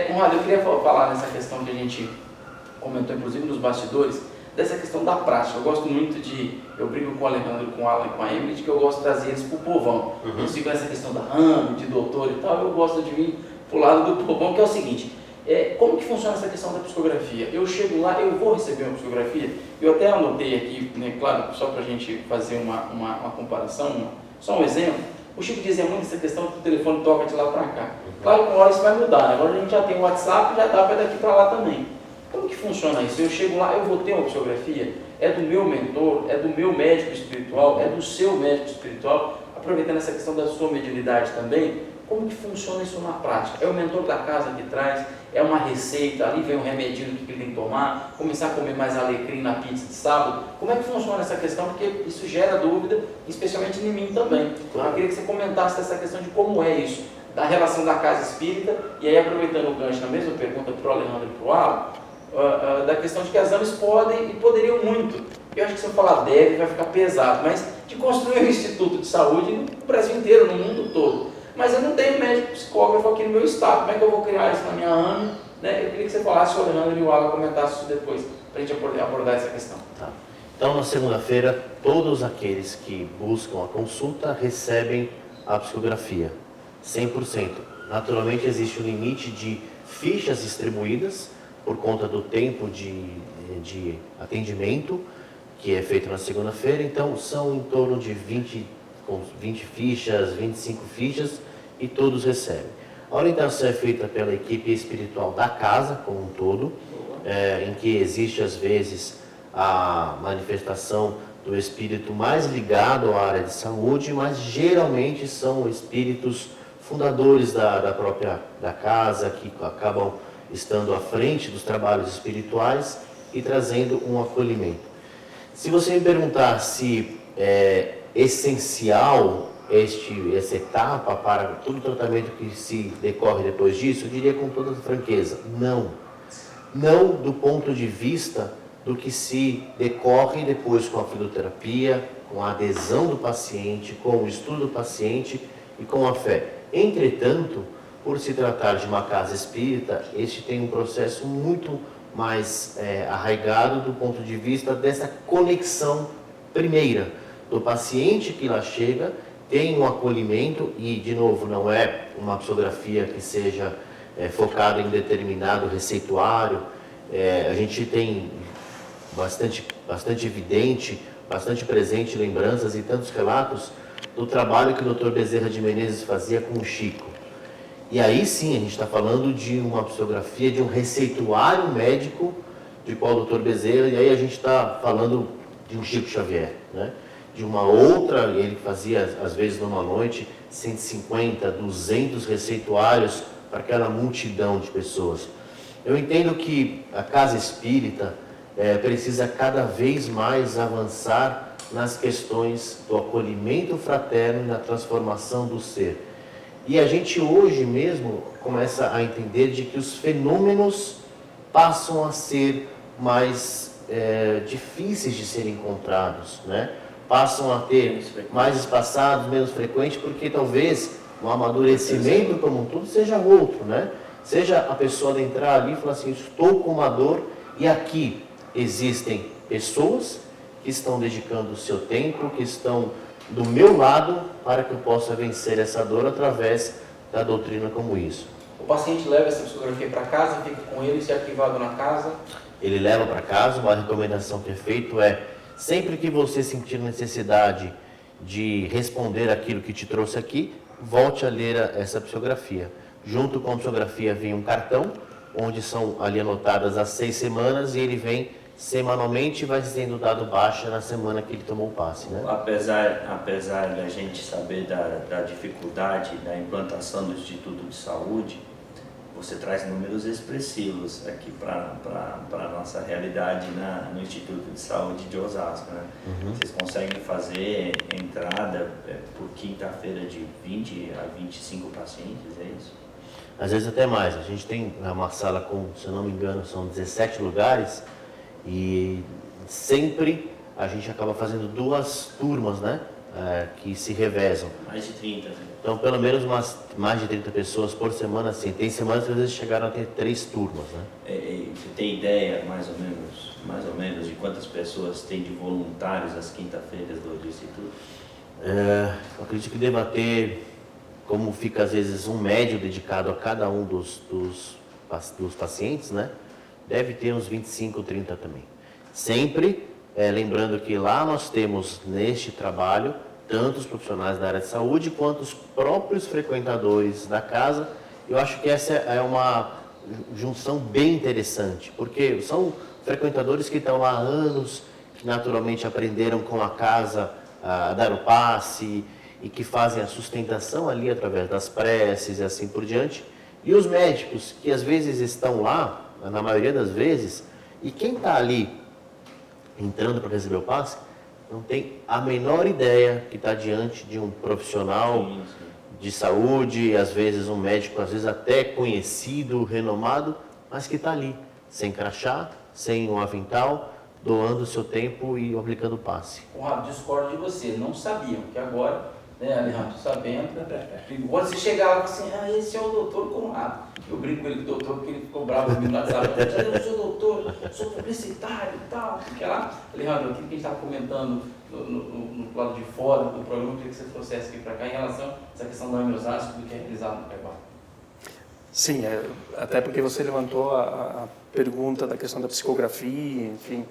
Conrado, eu queria falar nessa questão que a gente comentou, inclusive nos bastidores, dessa questão da prática. Eu gosto muito eu brinco com o Alejandro, com o Alan e com a Emily, de que eu gosto de trazer eles para o povão. Eu sigo essa questão da RAM, de doutor e tal, eu gosto de vir para o lado do povão, que é o seguinte: como que funciona essa questão da psicografia? Eu chego lá, eu vou receber uma psicografia, eu até anotei aqui, né, claro, só para a gente fazer uma comparação, só um exemplo. O Chico dizia muito essa questão que o telefone toca de lá para cá. Claro que uma hora isso vai mudar, né? Agora a gente já tem o WhatsApp, já dá para daqui para lá também. Como que funciona isso? Eu chego lá, eu vou ter uma psicografia, é do meu mentor, é do meu médico espiritual, é do seu médico espiritual, aproveitando essa questão da sua mediunidade também. Como que funciona isso na prática? É o mentor da casa que traz, é uma receita, ali vem um remedinho que ele tem que tomar, começar a comer mais alecrim na pizza de sábado. Como é que funciona essa questão? Porque isso gera dúvida, especialmente em mim também. Claro. Eu queria que você comentasse essa questão de como é isso, da relação da casa espírita, e aí aproveitando o gancho na mesma pergunta para o Alejandro e para o Alan, da questão de que as AMES podem e poderiam muito. Eu acho que se eu falar deve, vai ficar pesado, mas de construir um instituto de saúde no Brasil inteiro, no mundo todo. Mas eu não tenho médico psicógrafo aqui no meu estado, como é que eu vou criar isso na minha AME? Né? Eu queria que você falasse, o Alejandro e o Alan comentassem isso depois, para a gente abordar essa questão. Tá. Então, na segunda-feira, todos aqueles que buscam a consulta recebem a psicografia, 100%. Naturalmente, existe um limite de fichas distribuídas por conta do tempo de atendimento, que é feito na segunda-feira. Então, são em torno de 20 fichas, 25 fichas, e todos recebem. A orientação é feita pela equipe espiritual da casa como um todo, em que existe às vezes a manifestação do espírito mais ligado à área de saúde, mas geralmente são espíritos fundadores da própria casa, que acabam estando à frente dos trabalhos espirituais e trazendo um acolhimento. Se você me perguntar se é essencial essa etapa para todo o tratamento que se decorre depois disso, eu diria com toda franqueza, não. Não do ponto de vista do que se decorre depois com a fisioterapia, com a adesão do paciente, com o estudo do paciente e com a fé. Entretanto, por se tratar de uma casa espírita, este tem um processo muito mais arraigado do ponto de vista dessa conexão primeira do paciente que lá chega, tem um acolhimento e, de novo, não é uma psicografia que seja focada em determinado receituário. A gente tem bastante evidente, bastante presente lembranças e tantos relatos do trabalho que o Dr. Bezerra de Menezes fazia com o Chico. E aí sim a gente está falando de uma psicografia, de um receituário médico de qual o Dr. Bezerra, e aí a gente está falando de um Chico Xavier, né? De uma outra, ele fazia às vezes numa noite 150, 200 receituários para aquela multidão de pessoas. Eu entendo que a casa espírita precisa cada vez mais avançar nas questões do acolhimento fraterno e na transformação do ser. E a gente hoje mesmo começa a entender de que os fenômenos passam a ser mais difíceis de serem encontrados, né? Passam a ter mais espaçados, menos frequentes, porque talvez o amadurecimento como um todo seja outro, né? Seja a pessoa de entrar ali e falar assim, estou com uma dor e aqui existem pessoas que estão dedicando o seu tempo, que estão do meu lado para que eu possa vencer essa dor através da doutrina como isso. O paciente leva essa psicografia para casa, fica com ele, se arquivado na casa? Ele leva para casa, uma recomendação que é feita é, sempre que você sentir necessidade de responder aquilo que te trouxe aqui, volte a ler essa psicografia. Junto com a psicografia vem um cartão, onde são ali anotadas as 6 semanas, e ele vem semanalmente e vai sendo dado baixa na semana que ele tomou o passe, né? Apesar da gente saber da dificuldade da implantação do Instituto de Saúde, você traz números expressivos aqui para a nossa realidade no Instituto de Saúde de Osasco, né? Uhum. Vocês conseguem fazer entrada por quinta-feira de 20 a 25 pacientes, é isso? Às vezes até mais. A gente tem uma sala com, se eu não me engano, são 17 lugares e sempre a gente acaba fazendo 2 turmas, né? Que se revezam. Mais de 30, né? Então, pelo menos mais de 30 pessoas por semana, assim. Tem semanas que às vezes chegaram a ter 3 turmas, né? Você tem ideia, mais ou menos, de quantas pessoas tem de voluntários às quinta-feiras do Instituto? Eu acredito que deva ter, como fica às vezes um médio dedicado a cada um dos pacientes, né? Deve ter uns 25, 30 também. Sempre lembrando que lá nós temos neste trabalho tanto os profissionais da área de saúde quanto os próprios frequentadores da casa. Eu acho que essa é uma junção bem interessante, porque são frequentadores que estão lá há anos, que naturalmente aprenderam com a casa a dar o passe e que fazem a sustentação ali através das preces e assim por diante. E os médicos que às vezes estão lá, na maioria das vezes, e quem está ali entrando para receber o passe, não tem a menor ideia que está diante de um profissional de saúde, às vezes um médico, às vezes até conhecido, renomado, mas que está ali, sem crachá, sem um avental, doando o seu tempo e aplicando o passe. Conrado, discordo de você, não sabiam, que agora, né, Alejandro, sabendo, quando você chegar lá, assim, esse é o doutor Conrado. Eu brinco com ele, com o doutor, porque ele ficou bravo comigo no WhatsApp. Eu sou doutor, sou publicitário e tal, porque lá, Alejandro, aquilo que a gente estava comentando no lado de fora do programa, eu queria que você trouxesse aqui para cá em relação a essa questão do AME Osasco, do que é realizado no CAIBA. Sim, até porque você levantou a pergunta da questão da psicografia, enfim.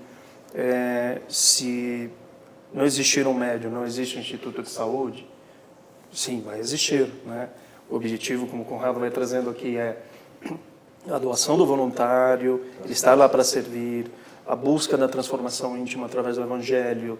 Se não existir um médium, não existe um Instituto de Saúde, sim, vai existir, né? O objetivo, como o Conrado vai trazendo aqui, é a doação do voluntário, ele estar lá para servir, a busca da transformação íntima através do Evangelho,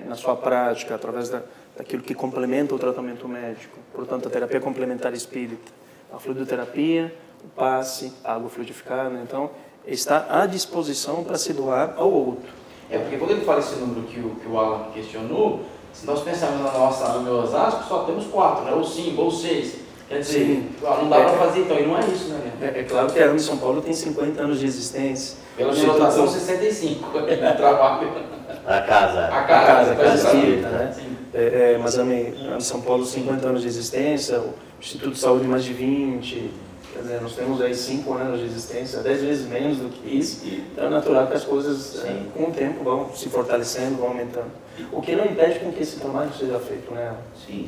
na sua prática, através daquilo que complementa o tratamento médico. Portanto, a terapia complementar espírita, a fluidoterapia, o passe, a água fluidificada. Então, está à disposição para se doar ao outro. Porque quando ele fala esse número que o Alan questionou, se nós pensarmos na nossa AME Osasco, só temos 4, né? Ou 5, ou 6. Quer dizer, não dá para fazer então, e não é isso, né? É claro que a AME São Paulo tem 50 anos de existência. Pela minha notação, 65 aqui no trabalho. A casa. A casa espírita, né? Mas a AME São Paulo, 50 anos de existência, o Instituto de Saúde mais de 20, quer dizer, nós temos aí 5 anos de existência, 10 vezes menos do que isso. Então é natural que as coisas, com o tempo, vão se fortalecendo, vão aumentando. O que não impede com que esse trabalho seja feito, né? Sim.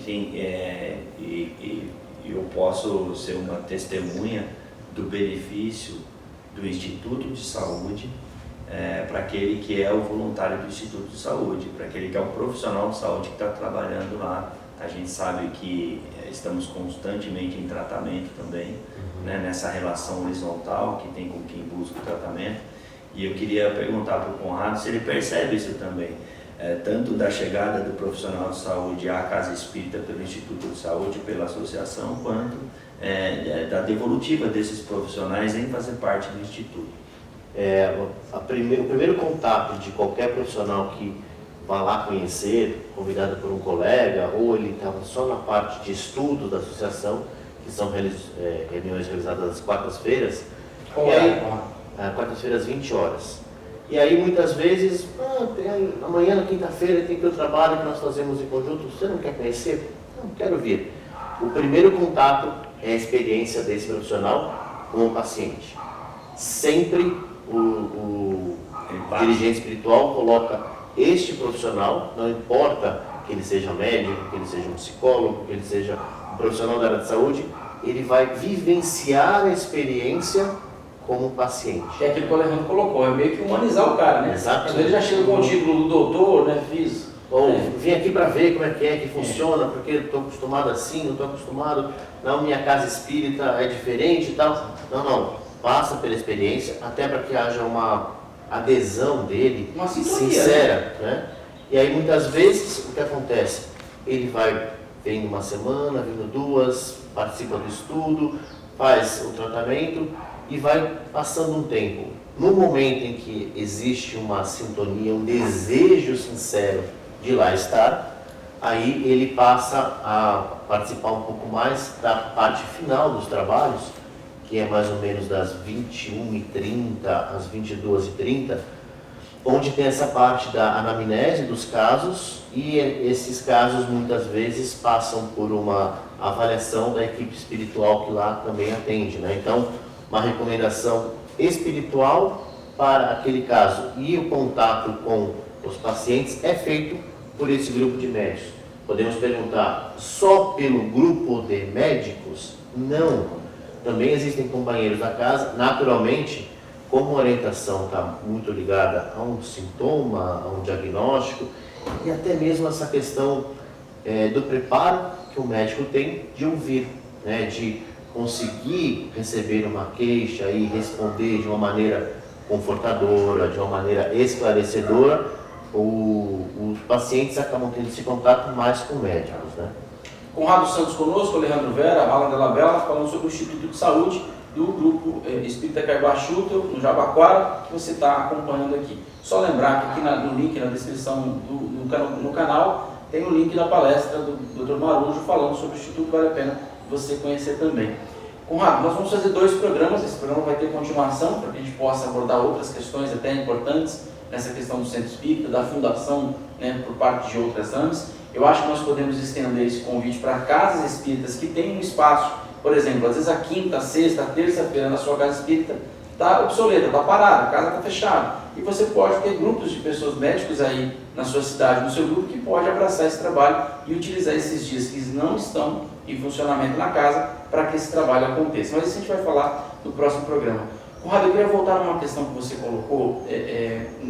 E eu posso ser uma testemunha do benefício do Instituto de Saúde para aquele que é o voluntário do Instituto de Saúde, para aquele que é o profissional de saúde que está trabalhando lá. A gente sabe que estamos constantemente em tratamento também, né, nessa relação horizontal que tem com quem busca o tratamento. E eu queria perguntar para o Conrado se ele percebe isso também, tanto da chegada do profissional de saúde à Casa Espírita pelo Instituto de Saúde, pela associação, quanto da devolutiva desses profissionais em fazer parte do Instituto. O primeiro contato de qualquer profissional que vá lá conhecer, convidado por um colega, ou ele estava só na parte de estudo da associação, que são reuniões realizadas às quartas-feiras, quartas-feiras, 20 horas. E aí, muitas vezes, amanhã, na quinta-feira, tem que o trabalho que nós fazemos em conjunto, você não quer conhecer? Não, quero vir. O primeiro contato é a experiência desse profissional com o paciente. Sempre o dirigente espiritual coloca este profissional, não importa que ele seja médico, que ele seja um psicólogo, que ele seja um profissional da área de saúde, ele vai vivenciar a experiência como paciente. É aquilo que o Alejandro colocou, é meio que humanizar o cara, né? Exato. Ele já chega com o título do doutor, né? Ou vim aqui para ver como é que funciona, porque eu estou acostumado assim, não estou acostumado, não, minha casa espírita é diferente e tal. Não, passa pela experiência, até para que haja uma adesão dele, uma sintonia, sincera, né? E aí muitas vezes o que acontece? Ele vai vindo uma semana, vindo duas, participa do estudo, faz o tratamento e vai passando um tempo. No momento em que existe uma sintonia, um desejo sincero de lá estar, aí ele passa a participar um pouco mais da parte final dos trabalhos, que é mais ou menos das 21h30 às 22h30, onde tem essa parte da anamnese dos casos, e esses casos muitas vezes passam por uma avaliação da equipe espiritual que lá também atende, né? Então, uma recomendação espiritual para aquele caso, e o contato com os pacientes é feito por esse grupo de médicos. Podemos perguntar, só pelo grupo de médicos? Não. Também existem companheiros da casa, naturalmente, como a orientação está muito ligada a um sintoma, a um diagnóstico, e até mesmo essa questão do preparo que o médico tem de ouvir, né, de conseguir receber uma queixa e responder de uma maneira confortadora, de uma maneira esclarecedora, os pacientes acabam tendo esse contato mais com médicos, né? Conrado Santos conosco, Alejandro Vera, Alan Della Bella, falando sobre o Instituto de Saúde do Grupo Espírita Caibachuta, no Jabaquara, que você está acompanhando aqui. Só lembrar que aqui no link, na descrição no canal, tem o link da palestra do Dr. Marujo falando sobre o Instituto, vale a pena você conhecer também. Conrado, nós vamos fazer 2 programas, esse programa vai ter continuação, para que a gente possa abordar outras questões até importantes nessa questão do Centro Espírita, da fundação, né, por parte de outras AMES. Eu acho que nós podemos estender esse convite para casas espíritas que têm um espaço, por exemplo, às vezes a quinta, a sexta, a terça-feira na sua casa espírita está obsoleta, está parada, a casa está fechada. E você pode ter grupos de pessoas médicos aí na sua cidade, no seu grupo, que pode abraçar esse trabalho e utilizar esses dias que não estão em funcionamento na casa para que esse trabalho aconteça. Mas isso a gente vai falar no próximo programa. Conrado, eu queria voltar numa questão que você colocou,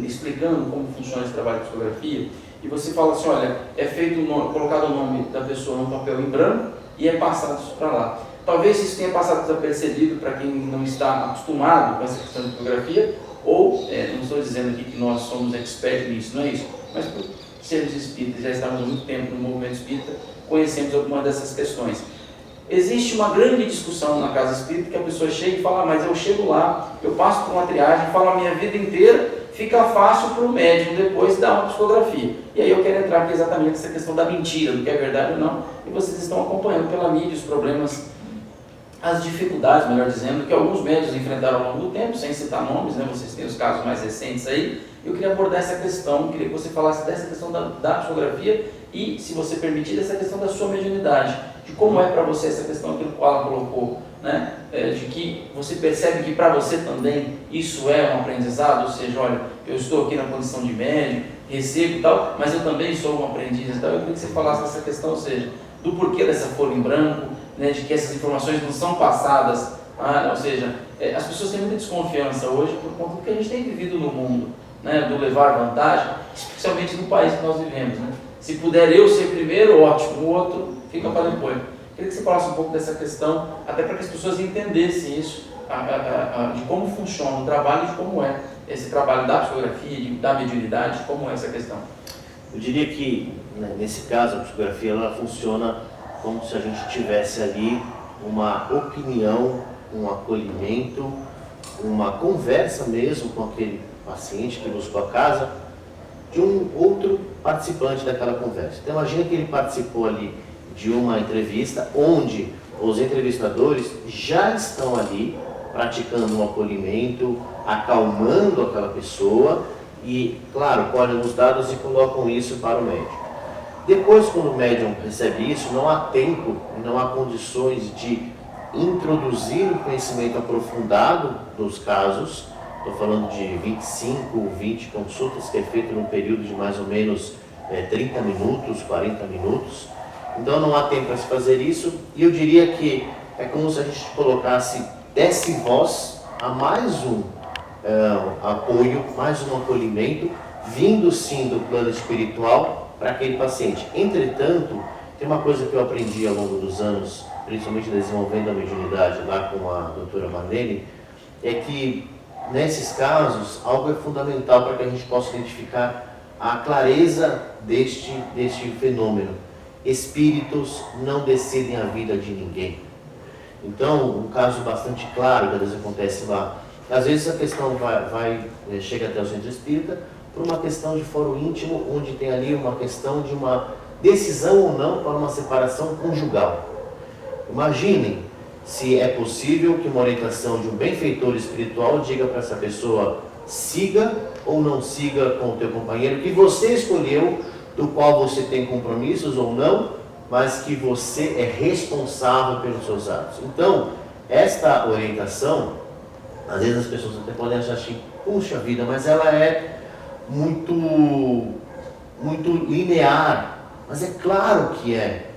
explicando como funciona esse trabalho de psicografia, e você fala assim, olha, é feito colocado o nome da pessoa num papel em branco e é passado isso para lá. Talvez isso tenha passado desapercebido para quem não está acostumado com essa questão de psicografia, ou, não estou dizendo aqui que nós somos expertos nisso, não é isso, mas por sermos espíritas, já estamos há muito tempo no movimento espírita, conhecemos algumas dessas questões. Existe uma grande discussão na casa espírita que a pessoa chega e fala, mas eu chego lá, eu passo por uma triagem, falo a minha vida inteira, fica fácil para o médico depois dar uma psicografia. E aí eu quero entrar aqui exatamente nessa questão da mentira, do que é verdade ou não, e vocês estão acompanhando pela mídia os problemas, as dificuldades, melhor dizendo, que alguns médicos enfrentaram ao longo do tempo, sem citar nomes, né? Vocês têm os casos mais recentes aí. Eu queria abordar essa questão, queria que você falasse dessa questão da psicografia e, se você permitir, dessa questão da sua mediunidade, de como é para você essa questão, aquilo que o Alan colocou, né? De que você percebe que para você também isso é um aprendizado, ou seja, olha, eu estou aqui na condição de médium, recebo e tal, mas eu também sou um aprendiz e tal. Eu queria que você falasse dessa questão, ou seja, do porquê dessa folha em branco, né, de que essas informações não são passadas, ou seja, as pessoas têm muita desconfiança hoje por conta do que a gente tem vivido no mundo, né? Do levar vantagem, especialmente no país que nós vivemos, né? Se puder eu ser primeiro, ótimo, o outro fica para depois. Queria que você falasse um pouco dessa questão, até para que as pessoas entendessem isso, de como funciona o trabalho e de como é esse trabalho da psicografia, da mediunidade, como é essa questão. Eu diria que, né, nesse caso, a psicografia ela funciona como se a gente tivesse ali uma opinião, um acolhimento, uma conversa mesmo com aquele paciente que buscou a casa, de um outro participante daquela conversa. Então imagina que ele participou ali de uma entrevista onde os entrevistadores já estão ali praticando um acolhimento, acalmando aquela pessoa e, claro, colhem os dados e colocam isso para o médium. Depois, quando o médium recebe isso, não há tempo, não há condições de introduzir o conhecimento aprofundado dos casos. Estou falando de 25 ou 20 consultas, que é feito num período de mais ou menos 30 minutos, 40 minutos. Então não há tempo para se fazer isso, e eu diria que é como se a gente colocasse, desse voz a mais um apoio, mais um acolhimento, vindo sim do plano espiritual para aquele paciente. Entretanto, tem uma coisa que eu aprendi ao longo dos anos, principalmente desenvolvendo a mediunidade lá com a doutora Marlene, é que nesses casos algo é fundamental para que a gente possa identificar a clareza deste fenômeno. Espíritos não decidem a vida de ninguém. Então, um caso bastante claro que às vezes acontece lá, às vezes a questão chega até o centro espírita por uma questão de foro íntimo, onde tem ali uma questão de uma decisão ou não para uma separação conjugal. Imaginem se é possível que uma orientação de um benfeitor espiritual diga para essa pessoa: siga ou não siga com o teu companheiro que você escolheu, do qual você tem compromissos ou não, mas que você é responsável pelos seus atos. Então, esta orientação, às vezes as pessoas até podem achar assim, puxa vida, mas ela é muito linear. Mas é claro que é.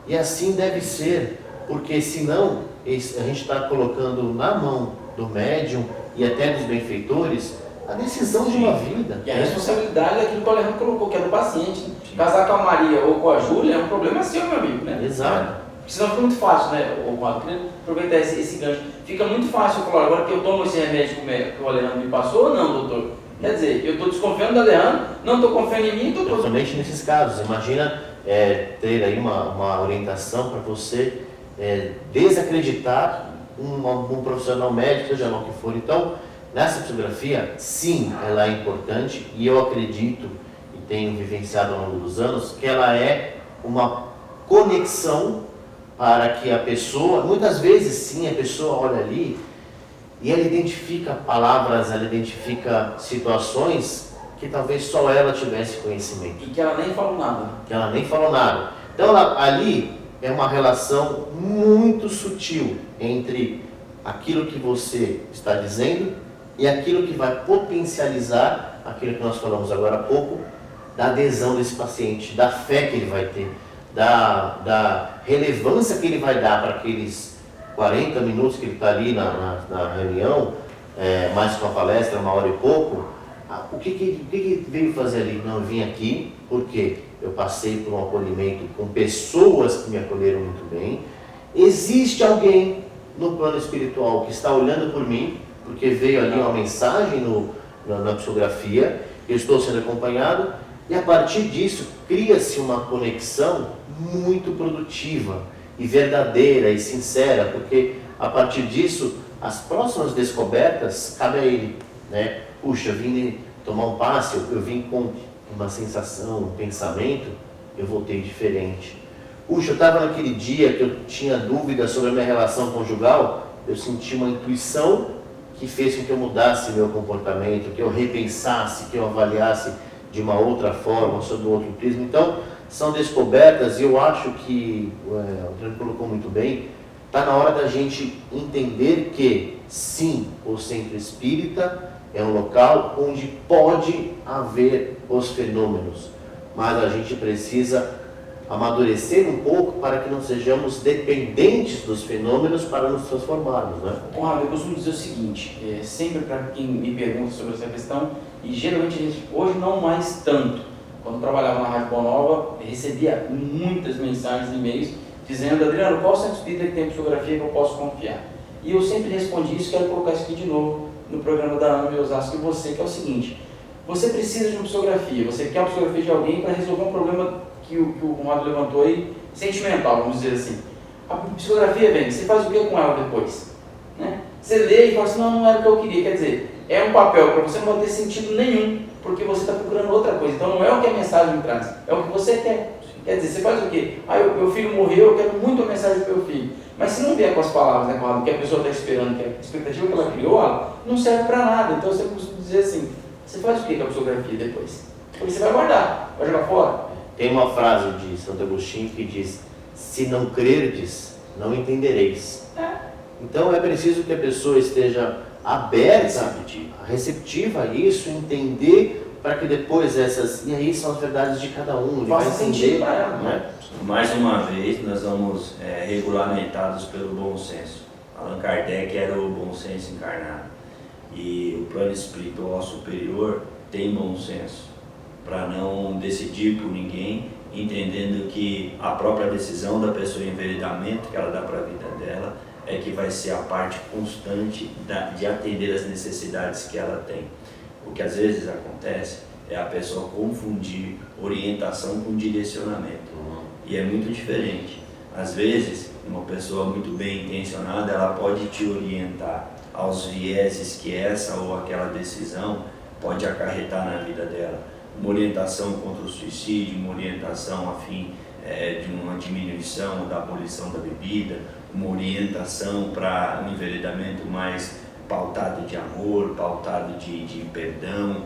E assim deve ser, porque senão a gente está colocando na mão do médium e até dos benfeitores a decisão de uma vida. E a responsabilidade é aquilo que o Alejandro colocou, que é do paciente. Casar com a Maria ou com a Júlia é um problema seu, meu amigo, né? Exato. Porque senão fica muito fácil, né, Quadro? Queria aproveitar esse gancho. Fica muito fácil eu falar, agora que eu tomo esse remédio que o Alejandro me passou ou não, doutor? Quer dizer, eu estou desconfiando do Alejandro, não estou confiando em mim, estou... Principalmente nesses casos. Imagina ter aí uma orientação para você desacreditar um profissional médico, seja lá o que for. Então, nessa psicografia, sim, ela é importante e eu acredito e tenho vivenciado ao longo dos anos que ela é uma conexão para que a pessoa, muitas vezes sim, a pessoa olha ali e ela identifica palavras, ela identifica situações que talvez só ela tivesse conhecimento. E que ela nem falou nada. Que ela nem falou nada. Então ali é uma relação muito sutil entre aquilo que você está dizendo e aquilo que vai potencializar aquilo que nós falamos agora há pouco, da adesão desse paciente, da fé que ele vai ter, da relevância que ele vai dar para aqueles 40 minutos que ele está ali na reunião, mais com a palestra, 1 hora e pouco. O que ele veio fazer ali? Não, eu vim aqui porque eu passei por um acolhimento com pessoas que me acolheram muito bem. Existe alguém no plano espiritual que está olhando por mim, porque veio ali uma mensagem na psicografia, eu estou sendo acompanhado, e a partir disso cria-se uma conexão muito produtiva e verdadeira e sincera, porque a partir disso as próximas descobertas cabe a ele, né? Puxa, eu vim tomar um passe, eu vim com uma sensação, um pensamento, eu voltei diferente. Puxa, eu estava naquele dia que eu tinha dúvida sobre a minha relação conjugal, eu senti uma intuição que fez com que eu mudasse meu comportamento, que eu repensasse, que eu avaliasse de uma outra forma, sob um outro prisma. Então, são descobertas e eu acho que, o Antônio colocou muito bem, está na hora da gente entender que, sim, o centro espírita é um local onde pode haver os fenômenos, mas a gente precisa amadurecer um pouco para que não sejamos dependentes dos fenômenos para nos transformarmos, né? Conrado, eu costumo dizer o seguinte, sempre para quem me pergunta sobre essa questão, e geralmente a gente, hoje não mais tanto, quando eu trabalhava na Rádio Boa Nova, recebia muitas mensagens e e-mails dizendo: Adriano, qual o centro espírita que tem psicografia que eu posso confiar? E eu sempre respondi isso, quero colocar isso aqui de novo no programa da AME Osasco e você, que é o seguinte: você precisa de uma psicografia, você quer uma psicografia de alguém para resolver um problema que o Conrado levantou aí, sentimental, vamos dizer assim. A psicografia vem, você faz o que com ela depois? Né? Você lê e fala assim: não era o que eu queria, quer dizer, é um papel para você, não vai ter sentido nenhum, porque você está procurando outra coisa. Então não é o que a mensagem traz, é o que você quer. Quer dizer, você faz o quê? Meu filho morreu, eu quero muito a mensagem do meu filho. Mas se não vier com as palavras, né, Conrado, que a pessoa está esperando, que a expectativa que ela criou, ela não serve para nada. Então você costuma dizer assim: você faz o que com a psicografia depois? Porque você vai guardar, vai jogar fora. Tem uma frase de Santo Agostinho que diz: se não crerdes, não entendereis. Então é preciso que a pessoa esteja aberta, receptiva a isso, entender, para que depois e aí são as verdades de cada um, ele vai entender, né? Mais uma vez, nós vamos regulamentados pelo bom senso. Allan Kardec era o bom senso encarnado. E o plano espiritual superior tem bom senso, para não decidir por ninguém, entendendo que a própria decisão da pessoa em enveredamento que ela dá para a vida dela é que vai ser a parte constante de atender as necessidades que ela tem. O que às vezes acontece é a pessoa confundir orientação com direcionamento. E é muito diferente. Às vezes, uma pessoa muito bem intencionada, ela pode te orientar aos vieses que essa ou aquela decisão pode acarretar na vida dela. Uma orientação contra o suicídio, uma orientação a fim de uma diminuição da abolição da bebida, uma orientação para um enveredamento mais pautado de amor, pautado de perdão.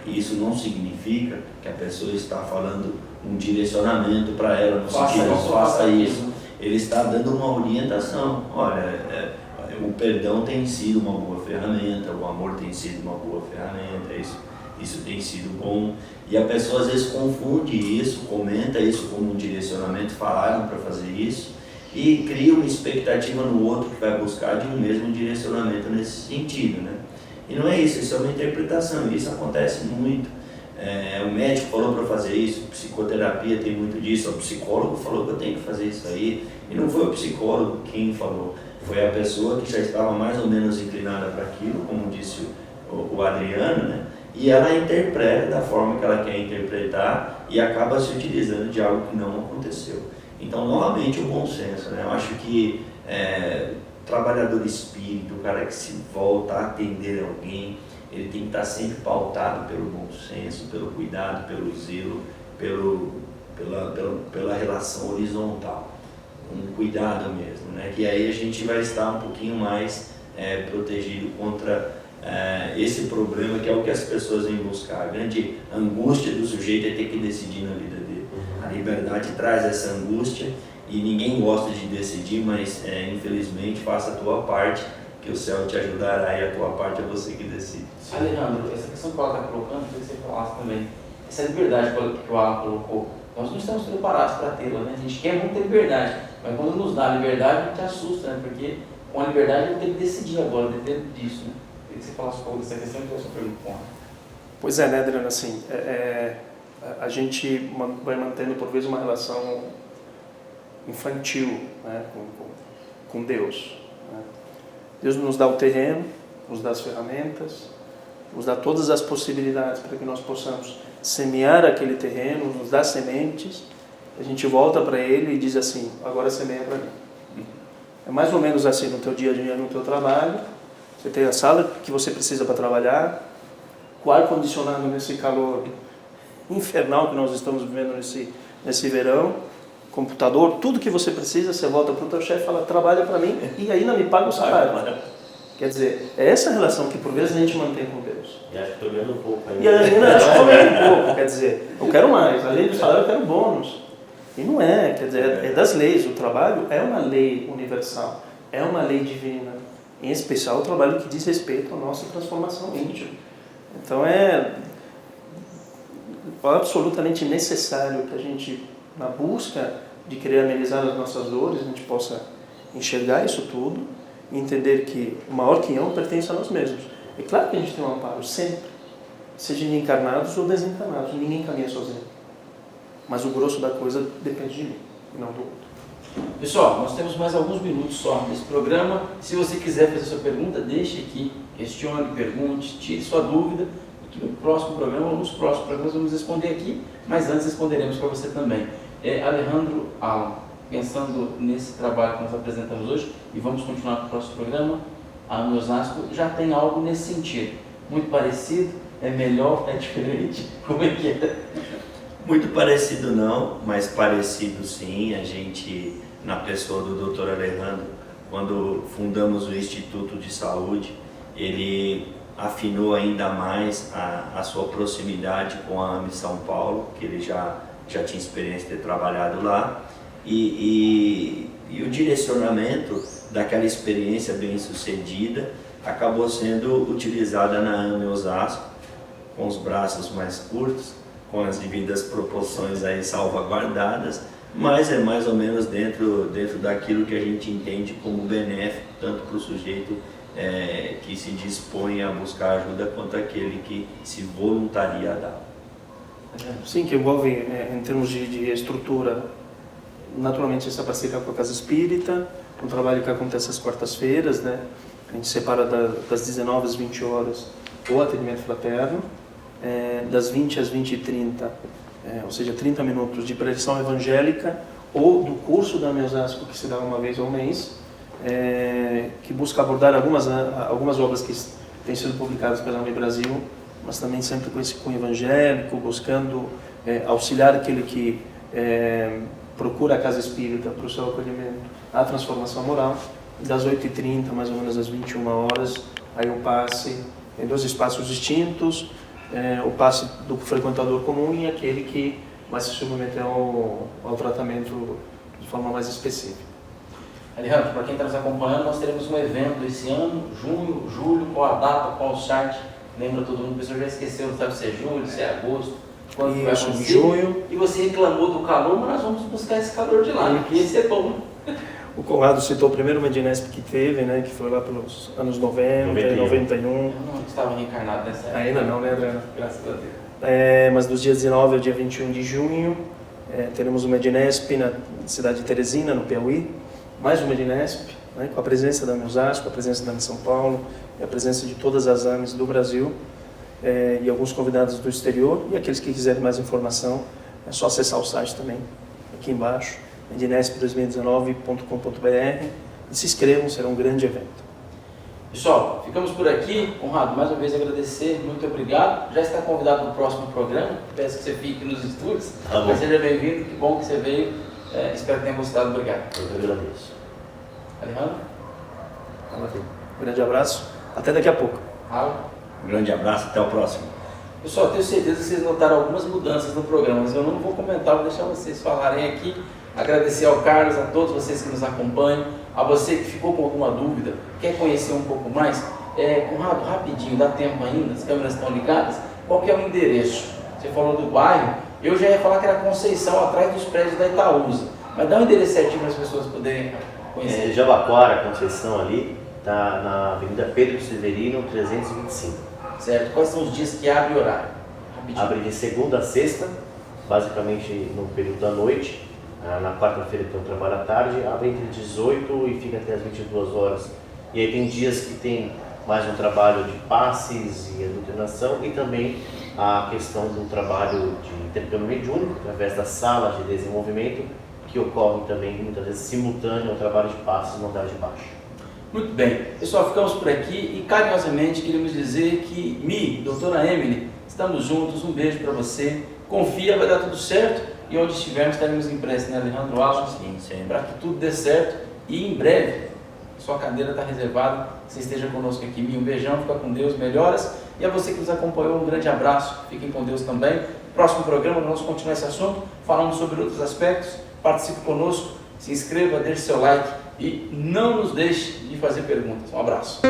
Isso não significa que a pessoa está falando um direcionamento para ela, no sentido, não faça isso. Ele está dando uma orientação. Olha, o perdão tem sido uma boa ferramenta, o amor tem sido uma boa ferramenta, isso tem sido bom. E a pessoa às vezes confunde isso, comenta isso como um direcionamento, falaram para fazer isso, e cria uma expectativa no outro que vai buscar de um mesmo direcionamento nesse sentido, né? E não é isso, isso é uma interpretação, isso acontece muito. O médico falou para fazer isso, psicoterapia tem muito disso, o psicólogo falou que eu tenho que fazer isso aí, e não foi o psicólogo quem falou, foi a pessoa que já estava mais ou menos inclinada para aquilo, como disse o Adriano, né? E ela interpreta da forma que ela quer interpretar e acaba se utilizando de algo que não aconteceu. Então, novamente, o bom senso, né? Eu acho que trabalhador espírita, o cara que se volta a atender alguém, ele tem que estar sempre pautado pelo bom senso, pelo cuidado, pelo zelo, pela relação horizontal, um cuidado mesmo, né? Que aí a gente vai estar um pouquinho mais protegido contra esse problema, que é o que as pessoas vêm buscar. A grande angústia do sujeito é ter que decidir na vida dele. A liberdade traz essa angústia e ninguém gosta de decidir, mas infelizmente faça a tua parte, que o céu te ajudará, e a tua parte é você que decide. Alejandro, essa questão que o Alan está colocando, queria que você falasse também. Essa liberdade que o Alan colocou, nós não estamos preparados para tê-la, né? A gente quer muito ter liberdade, mas quando nos dá a liberdade, a gente assusta, né? Porque com a liberdade eu tenho que decidir agora, dentro disso, né? Queria que você falasse um pouco dessa questão e tivesse uma pergunta com ela. Pois é, né, Adriano, assim, a gente vai mantendo por vezes uma relação infantil, né, com Deus, né? Deus nos dá o terreno, nos dá as ferramentas, nos dá todas as possibilidades para que nós possamos semear aquele terreno, nos dá sementes, a gente volta para Ele e diz assim: agora semeia para mim. É mais ou menos assim no teu dia a dia, no teu trabalho. Você tem a sala que você precisa para trabalhar, o ar-condicionado nesse calor infernal que nós estamos vivendo nesse verão, computador, tudo que você precisa, você volta para o teu chefe e fala: trabalha para mim e ainda me paga o salário. Quer dizer, é essa relação que por vezes a gente mantém com Deus. E acho que estou ganhando um pouco ainda. E ainda acho que estou ganhando um pouco, quer dizer, eu quero mais, além do salário eu quero bônus. E não é, quer dizer, é das leis. O trabalho é uma lei universal, é uma lei divina, em especial o trabalho que diz respeito à nossa transformação íntima. Então é absolutamente necessário que a gente na busca de querer amenizar as nossas dores, a gente possa enxergar isso tudo e entender que o maior quinhão pertence a nós mesmos. É claro que a gente tem um amparo sempre, seja encarnados ou desencarnados, ninguém caminha sozinho. Mas o grosso da coisa depende de mim, e não do outro. Pessoal, nós temos mais alguns minutos só nesse programa. Se você quiser fazer sua pergunta, deixe aqui, questione, pergunte, tire sua dúvida. Que no próximo programa ou nos próximos programas vamos responder aqui, mas antes responderemos para você também. Alejandro Alan, pensando nesse trabalho que nós apresentamos hoje, e vamos continuar para o próximo programa, a AME Osasco já tem algo nesse sentido, muito parecido, é melhor, é diferente, como é que é? Muito parecido não, mas parecido sim. A gente, na pessoa do Dr. Alejandro, quando fundamos o Instituto de Saúde, ele afinou ainda mais a sua proximidade com a AME São Paulo, que ele já tinha experiência de ter trabalhado lá, e o direcionamento daquela experiência bem sucedida acabou sendo utilizada na AME Osasco, com os braços mais curtos, com as devidas proporções aí salvaguardadas, mas é mais ou menos dentro daquilo que a gente entende como benéfico, tanto para o sujeito que se dispõe a buscar ajuda, quanto aquele que se voluntaria a dar. Sim, que envolve, em termos de estrutura, naturalmente essa parceria com a Casa Espírita, um trabalho que acontece às quartas-feiras, né? A gente separa das 19 às 20 horas o atendimento fraterno, das 20 às 20h30, ou seja, 30 minutos de preleção evangélica, ou do curso da AME Osasco, que se dá uma vez ao mês, que busca abordar algumas obras que têm sido publicadas pela AME Brasil, mas também sempre com esse cunho evangélico, buscando auxiliar aquele que procura a Casa Espírita para o seu acolhimento, a transformação moral. Das 8h30, mais ou menos às 21 horas, aí o passe em 2 espaços distintos, o passe do frequentador comum e aquele que vai se submeter ao tratamento de forma mais específica. Alejandro, para quem está nos acompanhando, nós teremos um evento esse ano, junho, julho, qual a data, qual o site, lembra todo mundo, o pessoal já esqueceu, não sabe se é julho, se é agosto, quando vai acontecer. Junho. E você reclamou do calor, mas nós vamos buscar esse calor de lá, porque esse é bom. O Conrado citou o primeiro Medinesp que teve, né, que foi lá pelos anos 90 e 91. Eu não estava reencarnado nessa época. Ainda não, né, Adriano? Graças a Deus. Mas dos dias 19 ao dia 21 de junho, teremos o Medinesp na cidade de Teresina, no Piauí. Mais um Medinesp, né, com a presença da AME Osasco, a presença da AME São Paulo, e a presença de todas as AMEs do Brasil, e alguns convidados do exterior. E aqueles que quiserem mais informação, é só acessar o site também, aqui embaixo, medinesp2019.com.br, e se inscrevam, será um grande evento. Pessoal, ficamos por aqui. Conrado, mais uma vez agradecer, muito obrigado. Já está convidado para o próximo programa, peço que você fique nos estúdios. Mas seja bem-vindo, que bom que você veio. Espero que tenha gostado, obrigado. Eu que agradeço. Alejandro? Um grande abraço, até daqui a pouco. Um grande abraço, até o próximo. Pessoal, tenho certeza que vocês notaram algumas mudanças no programa, mas eu não vou comentar, vou deixar vocês falarem aqui. Agradecer ao Carlos, a todos vocês que nos acompanham, a você que ficou com alguma dúvida, quer conhecer um pouco mais, Conrado, rapidinho, dá tempo ainda, as câmeras estão ligadas, qual que é o endereço? Você falou do bairro, eu já ia falar que era Conceição, atrás dos prédios da Itaúsa, mas dá um endereço certinho para as pessoas poderem conhecer. Jabaquara, Conceição ali, está na Avenida Pedro Severino, 325. Certo, quais são os dias que abre o horário? Rapidinho. Abre de segunda a sexta, basicamente no período da noite. Na quarta-feira tem um trabalho à tarde, abre entre 18 e fica até as 22 horas. E aí tem dias que tem mais um trabalho de passes e doutrinação e também a questão do trabalho de intercâmbio mediúnico, através das salas de desenvolvimento, que ocorre também muitas vezes simultâneo ao trabalho de passes no andar de baixo. Muito bem, pessoal, ficamos por aqui e carinhosamente queremos dizer que doutora Emily, estamos juntos, um beijo para você, confia, vai dar tudo certo. E onde estivermos, estaremos impressos, né, Alejandro Alves? Sim, sempre. Para que tudo dê certo. E em breve, sua cadeira está reservada. Você esteja conosco aqui. Um beijão, fica com Deus, melhoras. E a você que nos acompanhou, um grande abraço. Fiquem com Deus também. Próximo programa, nós vamos continuar esse assunto, falando sobre outros aspectos. Participe conosco, se inscreva, deixe seu like e não nos deixe de fazer perguntas. Um abraço.